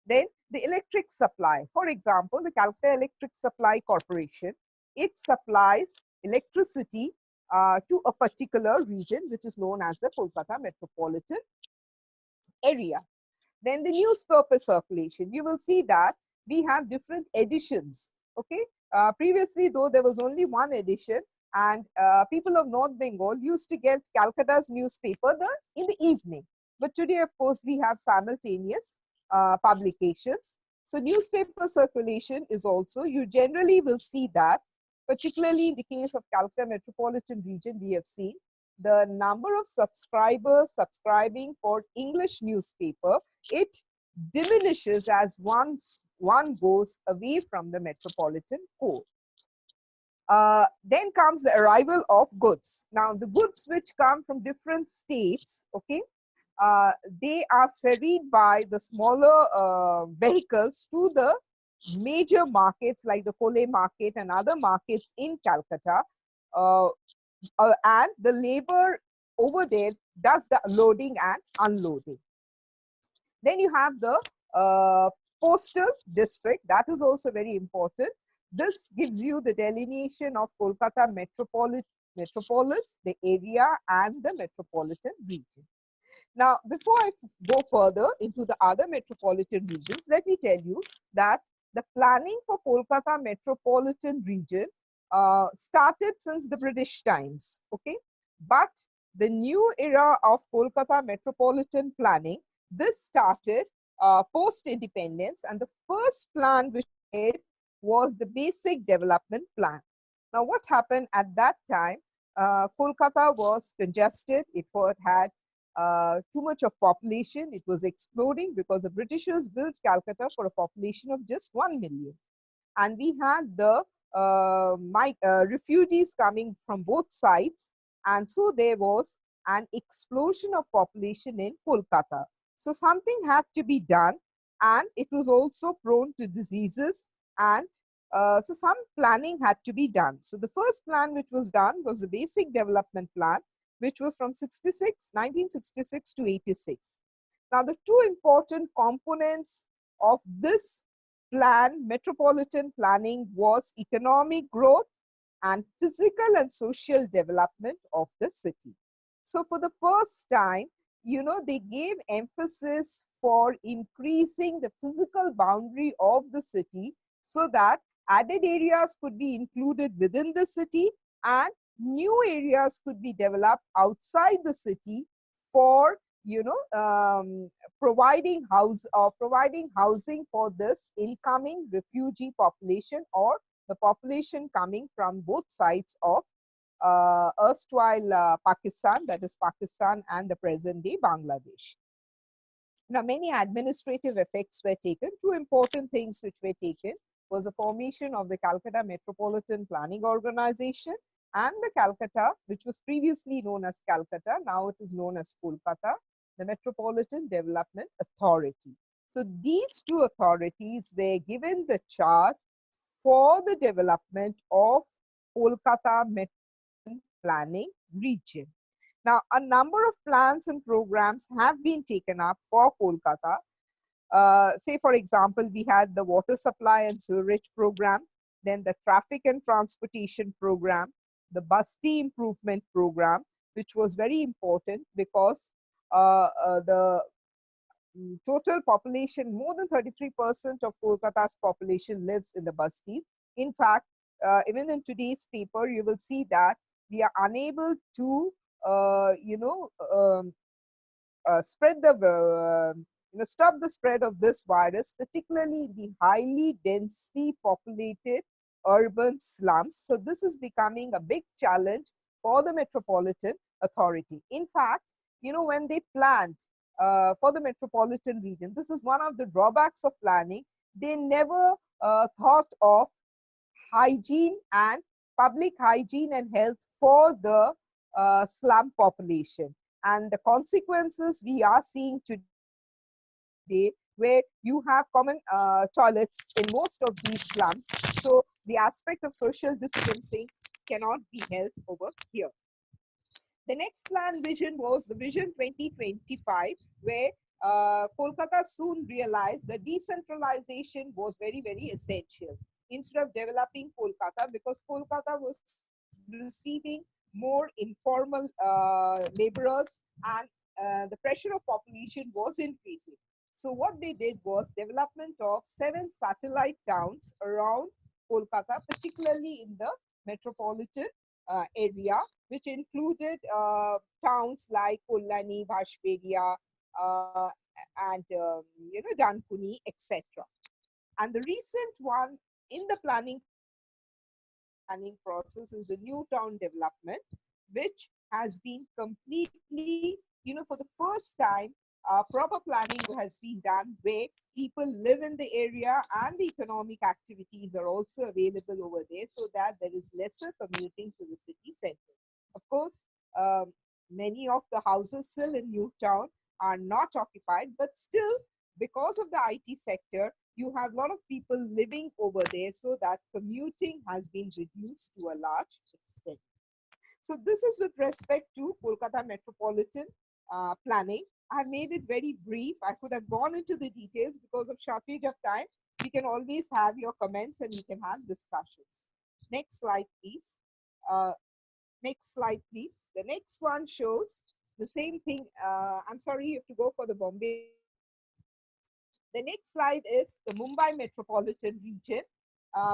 Then the electric supply. For example, the Calcutta Electric Supply Corporation, it supplies electricity to a particular region, which is known as the Kolkata metropolitan area. Then the newspaper circulation. You will see that we have different editions. Okay. Previously, though, there was only one edition, and people of North Bengal used to get Calcutta's newspaper in the evening. But today, of course, we have simultaneous publications. So newspaper circulation is also, you generally will see that, particularly in the case of Calcutta metropolitan region, we have seen the number of subscribers subscribing for English newspaper, it diminishes as one goes away from the metropolitan core. Then comes the arrival of goods. Now, the goods which come from different states, okay, they are ferried by the smaller vehicles to the major markets like the Kole market and other markets in Calcutta. And the labor over there does the loading and unloading. Then you have the postal district. That is also very important. This gives you the delineation of Kolkata metropolis, the area, and the metropolitan region. Now, before I go further into the other metropolitan regions, let me tell you that the planning for Kolkata metropolitan region started since the British times, okay? But the new era of Kolkata metropolitan planning, this started post-independence, and the first plan which made was the basic development plan. Now, what happened at that time? Kolkata was congested. It had too much of population. It was exploding because the Britishers built Calcutta for a population of just 1 million. And we had the refugees coming from both sides. And so there was an explosion of population in Kolkata. So something had to be done, and it was also prone to diseases, and so some planning had to be done. So the first plan which was done was the basic development plan, which was from 1966 to 86. Now, the two important components of this plan, metropolitan planning, was economic growth and physical and social development of the city. So for the first time, they gave emphasis for increasing the physical boundary of the city so that added areas could be included within the city and new areas could be developed outside the city for, providing housing for this incoming refugee population or the population coming from both sides of erstwhile Pakistan, that is Pakistan and the present day Bangladesh. Now, many administrative effects were taken. Two important things which were taken was the formation of the Calcutta Metropolitan Planning Organization and the Calcutta, which was previously known as Calcutta, now it is known as Kolkata, the Metropolitan Development Authority. So these two authorities were given the charge for the development of Kolkata Metropolitan Planning Region. Now, a number of plans and programs have been taken up for Kolkata. Say, for example, we had the water supply and sewerage program, then the traffic and transportation program, the Basti improvement program, which was very important because the total population, more than 33% of Kolkata's population lives in the Bastis. In fact, even in today's paper, you will see that we are unable to, spread the, stop the spread of this virus, particularly the highly densely populated urban slums. So this is becoming a big challenge for the Metropolitan Authority. In fact, when they planned for the metropolitan region, this is one of the drawbacks of planning. They never thought of hygiene and public hygiene and health for the slum population. And the consequences we are seeing today, where you have common toilets in most of these slums. So the aspect of social distancing cannot be held over here. The next plan vision was the Vision 2025, where Kolkata soon realized that decentralization was very, very essential. Instead of developing Kolkata, because Kolkata was receiving more informal laborers and the pressure of population was increasing. So what they did was development of 7 satellite towns around Kolkata, particularly in the metropolitan area, which included towns like Kollani, Bhashberia, and Dankuni, etc. And the recent one in the planning process is the new town development, which has been completely, for the first time, proper planning has been done where people live in the area and the economic activities are also available over there, so that there is lesser commuting to the city center. Of course, many of the houses still in New Town are not occupied, but still, because of the IT sector, you have a lot of people living over there, so that commuting has been reduced to a large extent. So this is with respect to Kolkata metropolitan planning. I have made it very brief. I could have gone into the details because of shortage of time. We can always have your comments and we can have discussions. Next slide, please. Next slide, please. The next one shows the same thing. I'm sorry, you have to go for the Bombay. The next slide is the Mumbai metropolitan region,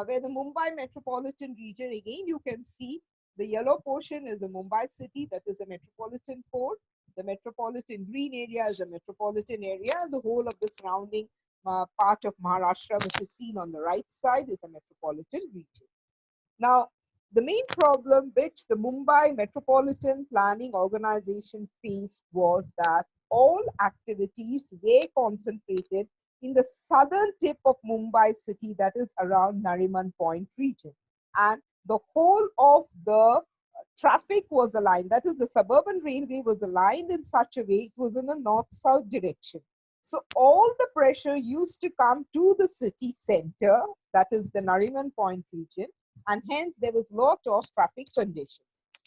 where the Mumbai metropolitan region, again, you can see the yellow portion is the Mumbai city, that is a metropolitan core. The metropolitan green area is a metropolitan area, and the whole of the surrounding part of Maharashtra, which is seen on the right side, is a metropolitan region. Now, the main problem which the Mumbai Metropolitan Planning Organization faced was that all activities were concentrated in the southern tip of Mumbai city, that is around Nariman Point region. And the whole of the traffic was aligned, that is the suburban railway was aligned in such a way, it was in a north-south direction. So all the pressure used to come to the city center, that is the Nariman Point region, and hence there was lot of traffic conditions.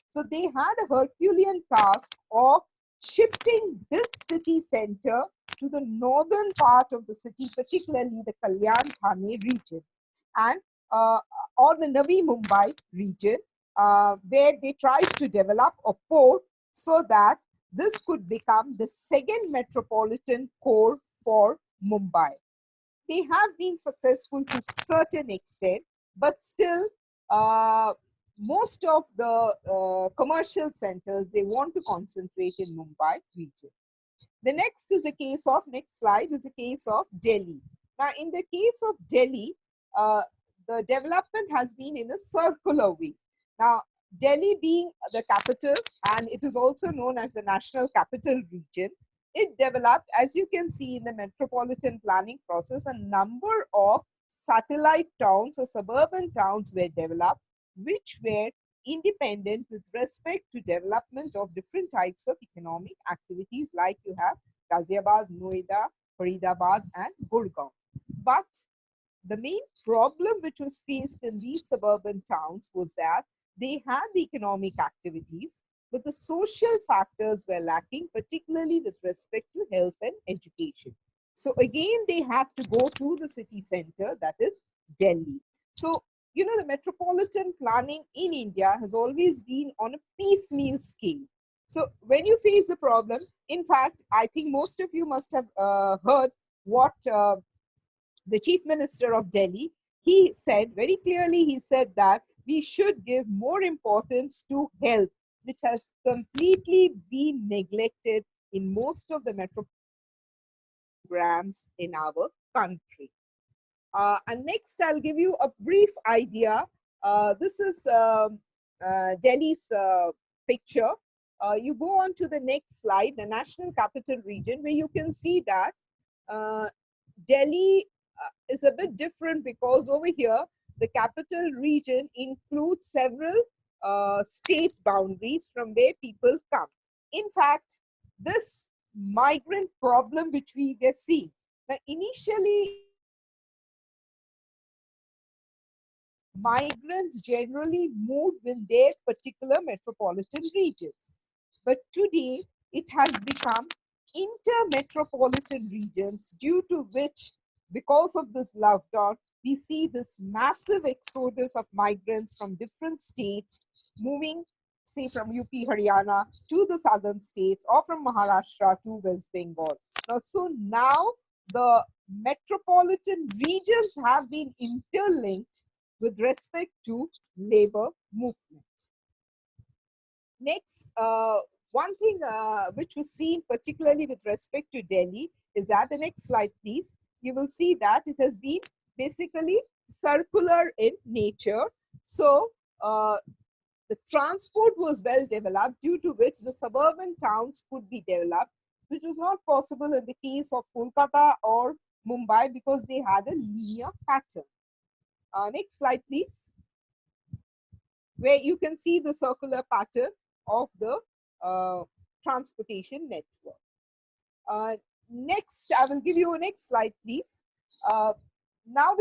So they had a Herculean task of shifting this city center to the northern part of the city, particularly the Kalyan Thane region, and or the Navi Mumbai region, where they tried to develop a port so that this could become the second metropolitan core for Mumbai. They have been successful to a certain extent, but still, most of the commercial centers, they want to concentrate in Mumbai region. The next is the case of, next slide is the case of Delhi. Now, in the case of Delhi, the development has been in a circular way. Now, Delhi being the capital, and it is also known as the National Capital Region, it developed, as you can see in the metropolitan planning process, a number of satellite towns or suburban towns were developed, which were independent with respect to development of different types of economic activities, like you have Ghaziabad, Noida, Faridabad, and Gurgaon. But the main problem which was faced in these suburban towns was that they had the economic activities, but the social factors were lacking, particularly with respect to health and education. So again, they had to go to the city center, that is Delhi. So, you know, the metropolitan planning in India has always been on a piecemeal scale. So when you face a problem, in fact, I think most of you must have heard what the chief minister of Delhi, he said very clearly, he said that we should give more importance to health, which has completely been neglected in most of the metro programs in our country. And next, I'll give you a brief idea. This is Delhi's picture. You go on to the next slide, the National Capital Region, where you can see that Delhi is a bit different, because over here, the capital region includes several state boundaries from where people come. In fact, this migrant problem which we were seeing, now initially migrants generally moved in their particular metropolitan regions. But today, it has become inter-metropolitan regions, due to which, because of this lockdown, we see this massive exodus of migrants from different states moving, say, from UP, Haryana to the southern states, or from Maharashtra to West Bengal. Now the metropolitan regions have been interlinked with respect to labor movement. Next, one thing which was seen particularly with respect to Delhi is that, the next slide please, you will see that it has been basically circular in nature. So the transport was well developed, due to which the suburban towns could be developed, which was not possible in the case of Kolkata or Mumbai, because they had a linear pattern. Next slide please, where you can see the circular pattern of the transportation network. Next, I will give you a next slide, please. Now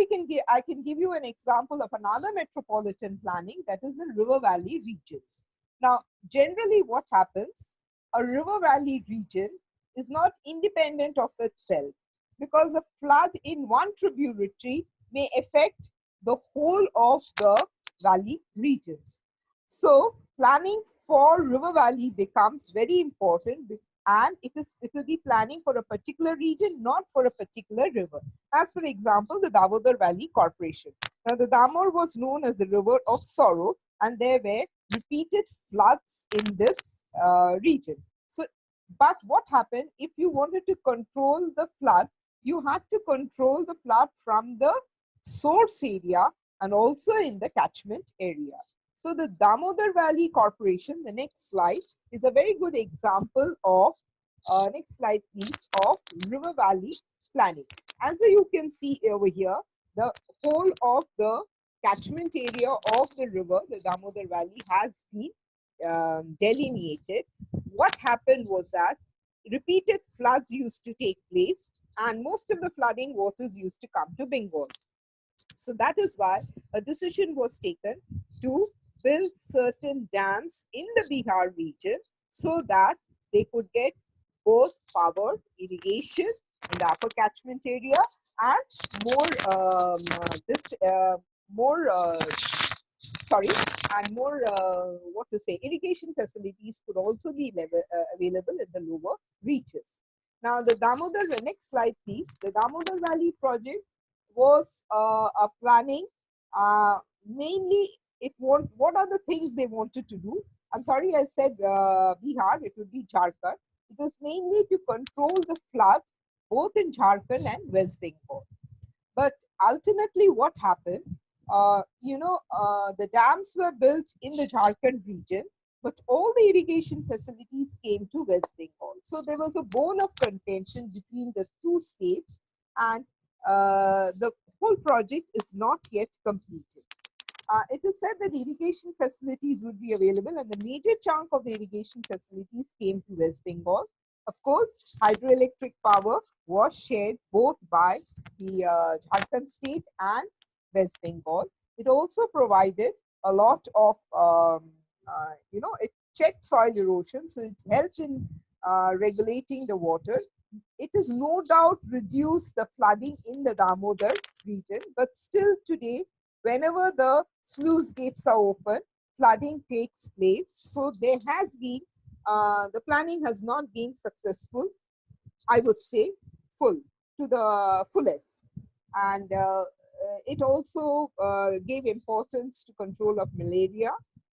I can give you an example of another metropolitan planning, that is the river valley regions. Now, generally what happens, a river valley region is not independent of itself, because a flood in one tributary may affect the whole of the valley regions. So planning for river valley becomes very important, and it will be planning for a particular region, not for a particular river. As for example, the Damodar Valley Corporation. Now the Damodar was known as the river of sorrow, and there were repeated floods in this region. So, but what happened, if you wanted to control the flood, you had to control the flood from the source area and also in the catchment area. So the Damodar Valley Corporation, the next slide, is a very good example of, next slide please, of river valley planning. As you can see over here, the whole of the catchment area of the river, the Damodar Valley, has been delineated. What happened was that repeated floods used to take place, and most of the flooding waters used to come to Bengal. So that is why a decision was taken to build certain dams in the Bihar region, so that they could get both power, irrigation in the upper catchment area, and irrigation facilities could also be available in the lower reaches. Now the Damodar, next slide please. The Damodar Valley project was a planning, mainly what are the things they wanted to do? I'm sorry, I said Bihar, it would be Jharkhand. It was mainly to control the flood both in Jharkhand and West Bengal. But ultimately what happened, the dams were built in the Jharkhand region, but all the irrigation facilities came to West Bengal. So there was a bone of contention between the two states, and the whole project is not yet completed. It is said that irrigation facilities would be available, and the major chunk of the irrigation facilities came to West Bengal. Of course, hydroelectric power was shared both by the Jharkhand state and West Bengal. It also provided a lot of, it checked soil erosion, so it helped in regulating the water. It has no doubt reduced the flooding in the Damodar region, but still today, whenever the sluice gates are open, flooding takes place. So there has been, the planning has not been successful, I would say, to the fullest. And it also gave importance to control of malaria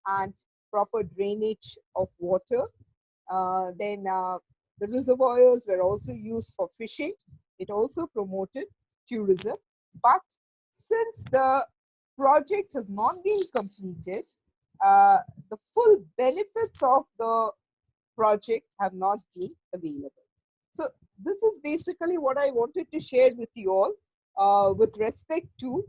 and proper drainage of water. Then the reservoirs were also used for fishing. It also promoted tourism. But since the project has not been completed, the full benefits of the project have not been available. So this is basically what I wanted to share with you all with respect to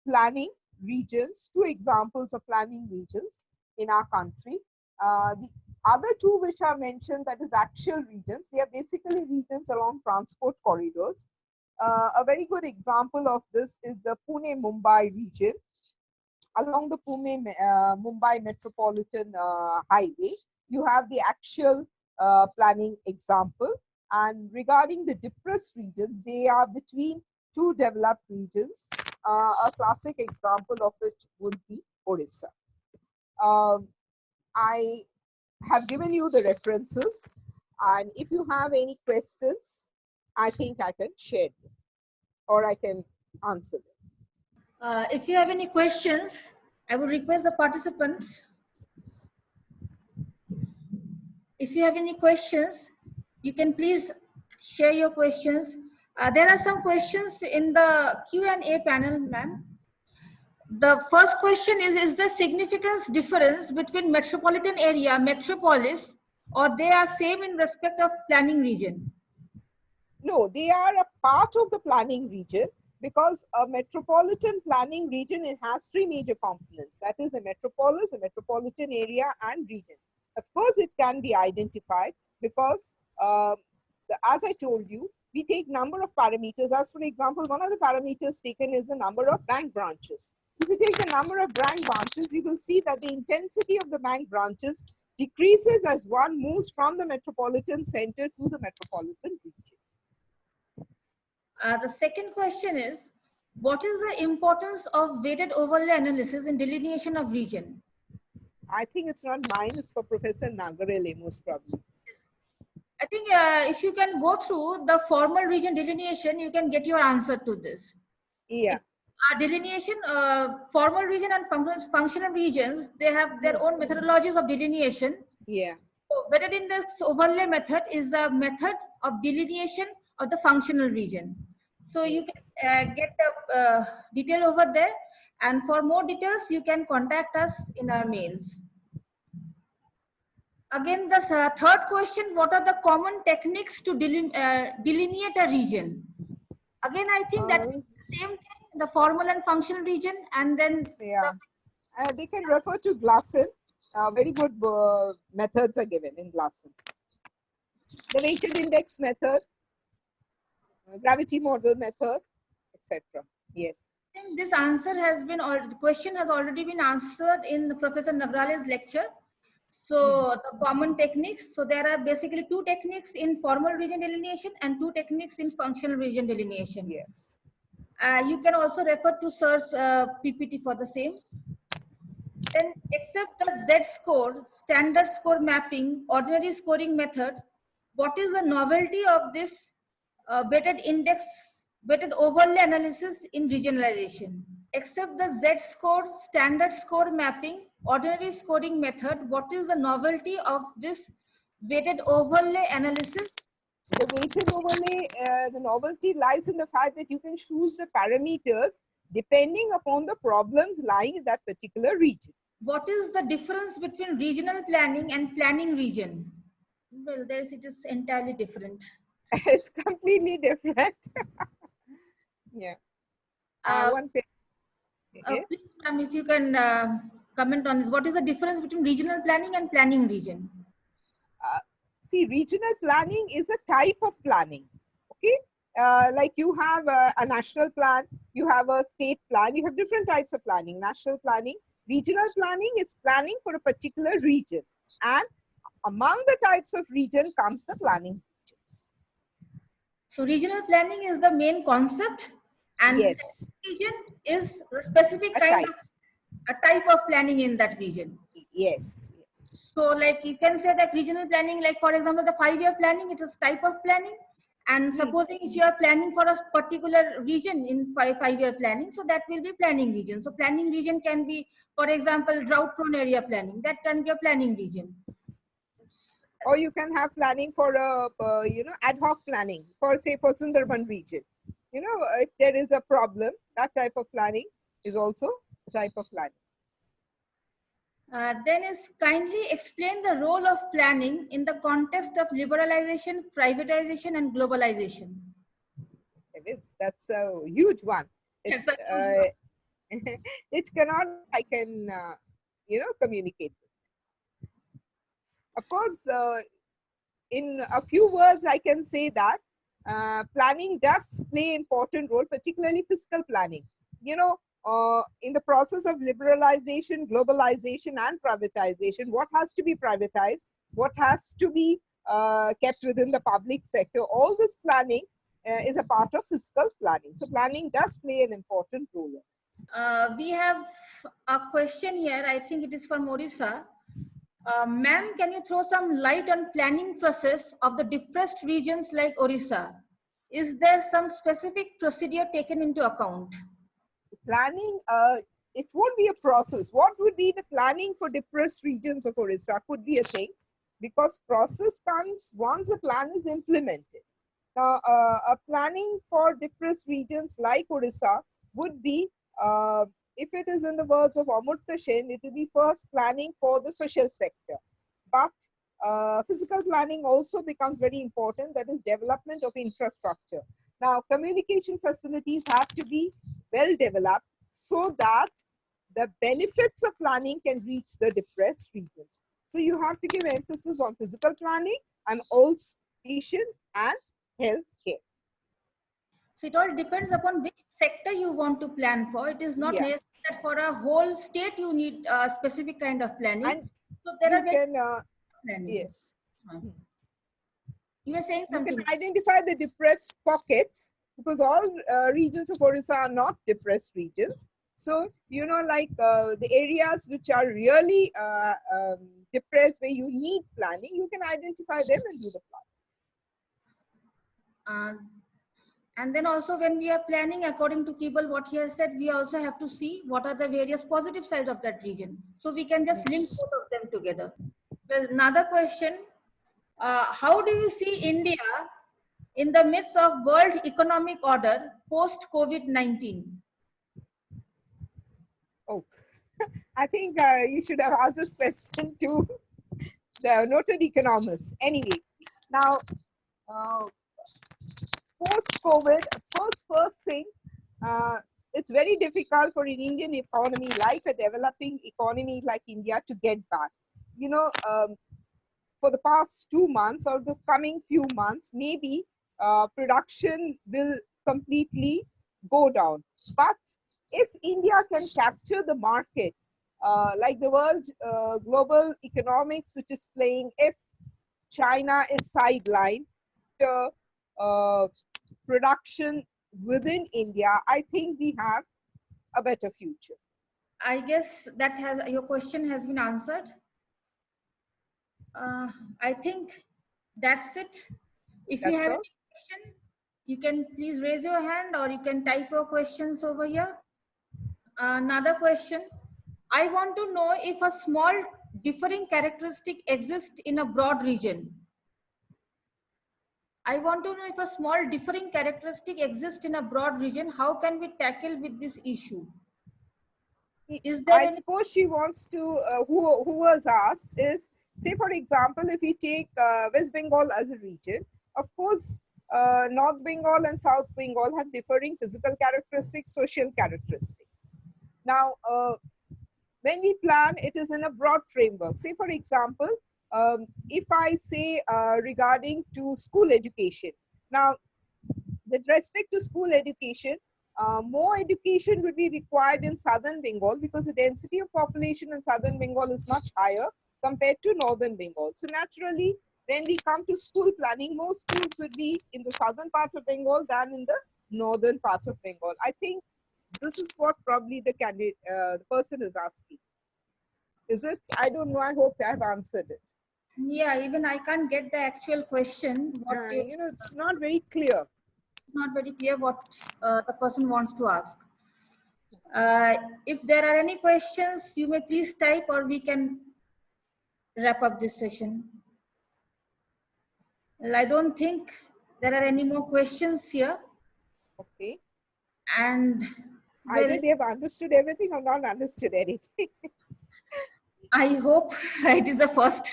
planning regions, two examples of planning regions in our country. The other two which are mentioned, that is actual regions, they are basically regions along transport corridors. A very good example of this is the Pune-Mumbai region. Along the Pune-Mumbai Metropolitan Highway, you have the actual planning example. And regarding the depressed regions, they are between two developed regions. A classic example of which would be Odisha. I have given you the references, and if you have any questions, I think I can share them or I can answer them. If you have any questions, I would request the participants. If you have any questions, you can please share your questions. There are some questions in the Q&A panel, ma'am. The first question is the significance difference between metropolitan area, metropolis, or they are same in respect of planning region? No, they are a part of the planning region, because a metropolitan planning region, it has three major components. That is a metropolis, a metropolitan area, and region. Of course, it can be identified because, as I told you, we take number of parameters. As for example, one of the parameters taken is the number of bank branches. If you take the number of bank branches, you will see that the intensity of the bank branches decreases as one moves from the metropolitan center to the metropolitan region. The second question is, what is the importance of weighted overlay analysis in delineation of region? I think it's not mine, it's for Professor Nagarale, most probably. I think if you can go through the formal region delineation, you can get your answer to this. Yeah. Delineation, formal region and functional regions, they have their own methodologies of delineation. Yeah. So weighted index overlay method is a method of delineation of the functional region. So you can get the detail over there, and for more details you can contact us in our mails. Again, the third question, what are the common techniques to delineate a region? Again, I think that same thing, the formal and functional region, and then they can refer to Glasson. Very good methods are given in Glasson. The weighted index method, gravity model method, etc. Yes. I think this answer has been, or the question has already been answered in Professor Nagarale's lecture. So the common techniques, so there are basically two techniques in formal region delineation and two techniques in functional region delineation. Yes. You can also refer to Sir's PPT for the same. Then, except the Z-score, standard score mapping, ordinary scoring method, what is the novelty of this weighted index, weighted overlay analysis in regionalization? Except the Z-score, standard score mapping, ordinary scoring method, what is the novelty of this weighted overlay analysis? The weighted overlay, the novelty lies in the fact that you can choose the parameters depending upon the problems lying in that particular region. What is the difference between regional planning and planning region? Well, it is entirely different. It's completely different. Yeah. One page. Yes. Please, ma'am, if you can comment on this. What is the difference between regional planning and planning region? See, regional planning is a type of planning. Okay, like you have a national plan, you have a state plan, you have different types of planning. National planning, regional planning is planning for a particular region, and among the types of region comes the planning regions. So regional planning is the main concept, and Yes, region is the specific a kind type. of a type of planning in that region. Yes, yes. So like you can say that regional planning, like for example, the 5-year planning, it is type of planning. And supposing if you are planning for a particular region in five-year planning, so that will be planning region. So planning region can be, for example, drought prone area planning. That can be a planning region. Or you can have planning for a ad hoc planning for, say, for Sundarban region. You know, if there is a problem, that type of planning is also a type of planning. Then is kindly explain the role of planning in the context of liberalization, privatization, and globalization. That's a huge one. Yes, It's it cannot, I can communicate. Of course, in a few words, I can say that planning does play important role, particularly fiscal planning. You know, in the process of liberalization, globalization, and privatization, what has to be privatized, what has to be kept within the public sector, all this planning is a part of fiscal planning. So planning does play an important role. We have a question here. I think it is from Orissa. Ma'am, can you throw some light on planning process of the depressed regions like Orissa? Is there some specific procedure taken into account? Planning, it won't be a process. What would be the planning for depressed regions of Orissa could be a thing, because process comes once a plan is implemented. Now, a planning for depressed regions like Orissa would be, if it is in the words of Amurtha Sen, it will be first planning for the social sector. But physical planning also becomes very important, that is development of infrastructure. Now, communication facilities have to be well developed so that the benefits of planning can reach the depressed regions. So you have to give emphasis on physical planning and also education and health care. So it all depends upon which sector you want to plan for. It is not necessary that for a whole state you need a specific kind of planning. And so there are can, planning. yes. You were saying something. You can identify the depressed pockets, because all regions of Orissa are not depressed regions. So, you know, like the areas which are really depressed, where you need planning, you can identify them and do the plan. And then also when we are planning, according to Kibble, what he has said, we also have to see what are the various positive sides of that region. So we can just link both of them together. Well, another question, how do you see India in the midst of world economic order post-COVID-19? Oh, I think you should have asked this question to the noted economists. Anyway, now, post-COVID, first thing, it's very difficult for an Indian economy, like a developing economy like India, to get back. You know, for the past 2 months or the coming few months, maybe production will completely go down. But if India can capture the market, like the world global economics, which is playing, if China is sidelined, the production within India, I think we have a better future. I guess that has, your question has been answered. I think that's it. If you have any question, you can please raise your hand or you can type your questions over here. Another question. I want to know if a small differing characteristic exists in a broad region. I want to know if a small differing characteristic exists in a broad region, how can we tackle with this issue? Is there I suppose she wants to, who was asked is, say for example, if we take West Bengal as a region, of course, North Bengal and South Bengal have differing physical characteristics, social characteristics. Now, when we plan, it is in a broad framework. Say, for example, if I say regarding to school education. Now, with respect to school education, more education would be required in southern Bengal because the density of population in southern Bengal is much higher compared to northern Bengal. So naturally, when we come to school planning, more schools would be in the southern part of Bengal than in the northern part of Bengal. I think this is what probably the candidate, the person is asking. Is it? I don't know. I hope I have answered it. Yeah, even I can't get the actual question. You know, it's not very clear. It's not very clear what the person wants to ask. If there are any questions, you may please type, or we can wrap up this session. Well, I don't think there are any more questions here. Okay. And well, either they have understood everything or not understood anything. I hope it is the first.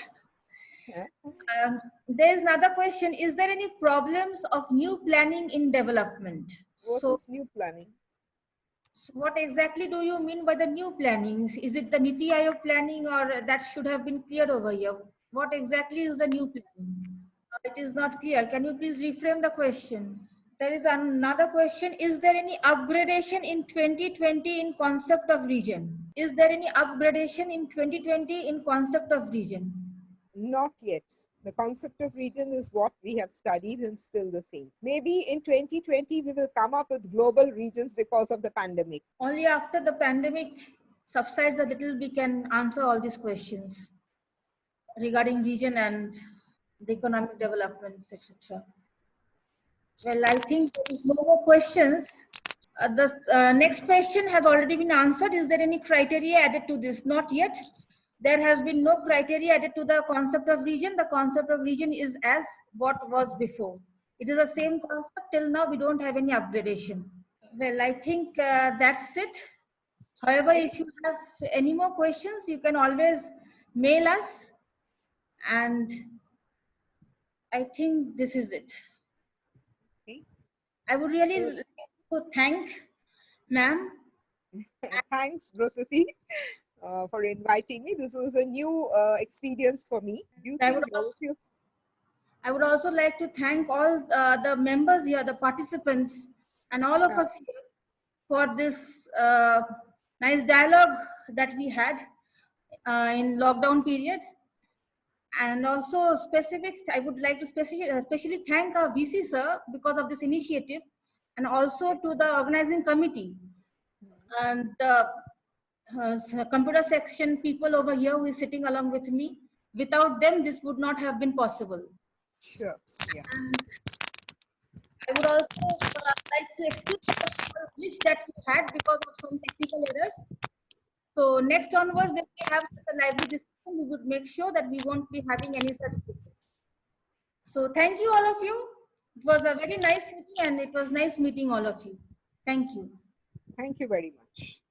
Yeah. There is another question. Is there any problems of new planning in development? What is new planning? So what exactly do you mean by the new planning? Is it the Niti Aayog planning, or that should have been cleared over here? What exactly is the new planning? It is not clear. Can you please reframe the question? There is another question. Is there any upgradation in 2020 in concept of region? Is there any upgradation in 2020 in concept of region? Not yet. The concept of region is what we have studied and still the same. Maybe in 2020, we will come up with global regions because of the pandemic. Only after the pandemic subsides a little, we can answer all these questions regarding region and the economic developments, etc. Well, I think there is no more questions. The next question have already been answered. Is there any criteria added to this? Not yet. There has been no criteria added to the concept of region. The concept of region is as what was before. It is the same concept. Till now, we don't have any upgradation. Well, I think that's it. However, if you have any more questions, you can always mail us. And I think this is it. Okay. I would really like to thank ma'am. Thanks, Brototi, for inviting me. This was a new experience for me. I would also like to thank all the members here, the participants, and all of us here for this nice dialogue that we had in lockdown period. And also I would like to especially thank our VC sir because of this initiative, and also to the organizing committee and the computer section people over here who is sitting along with me. Without them, this would not have been possible. Sure. Yeah. And I would also like to excuse the glitch that we had because of some technical errors. So next onwards, when we have such a lively discussion, we would make sure that we won't be having any such glitches. So thank you, all of you. It was a very nice meeting, and it was nice meeting all of you. Thank you. Thank you very much.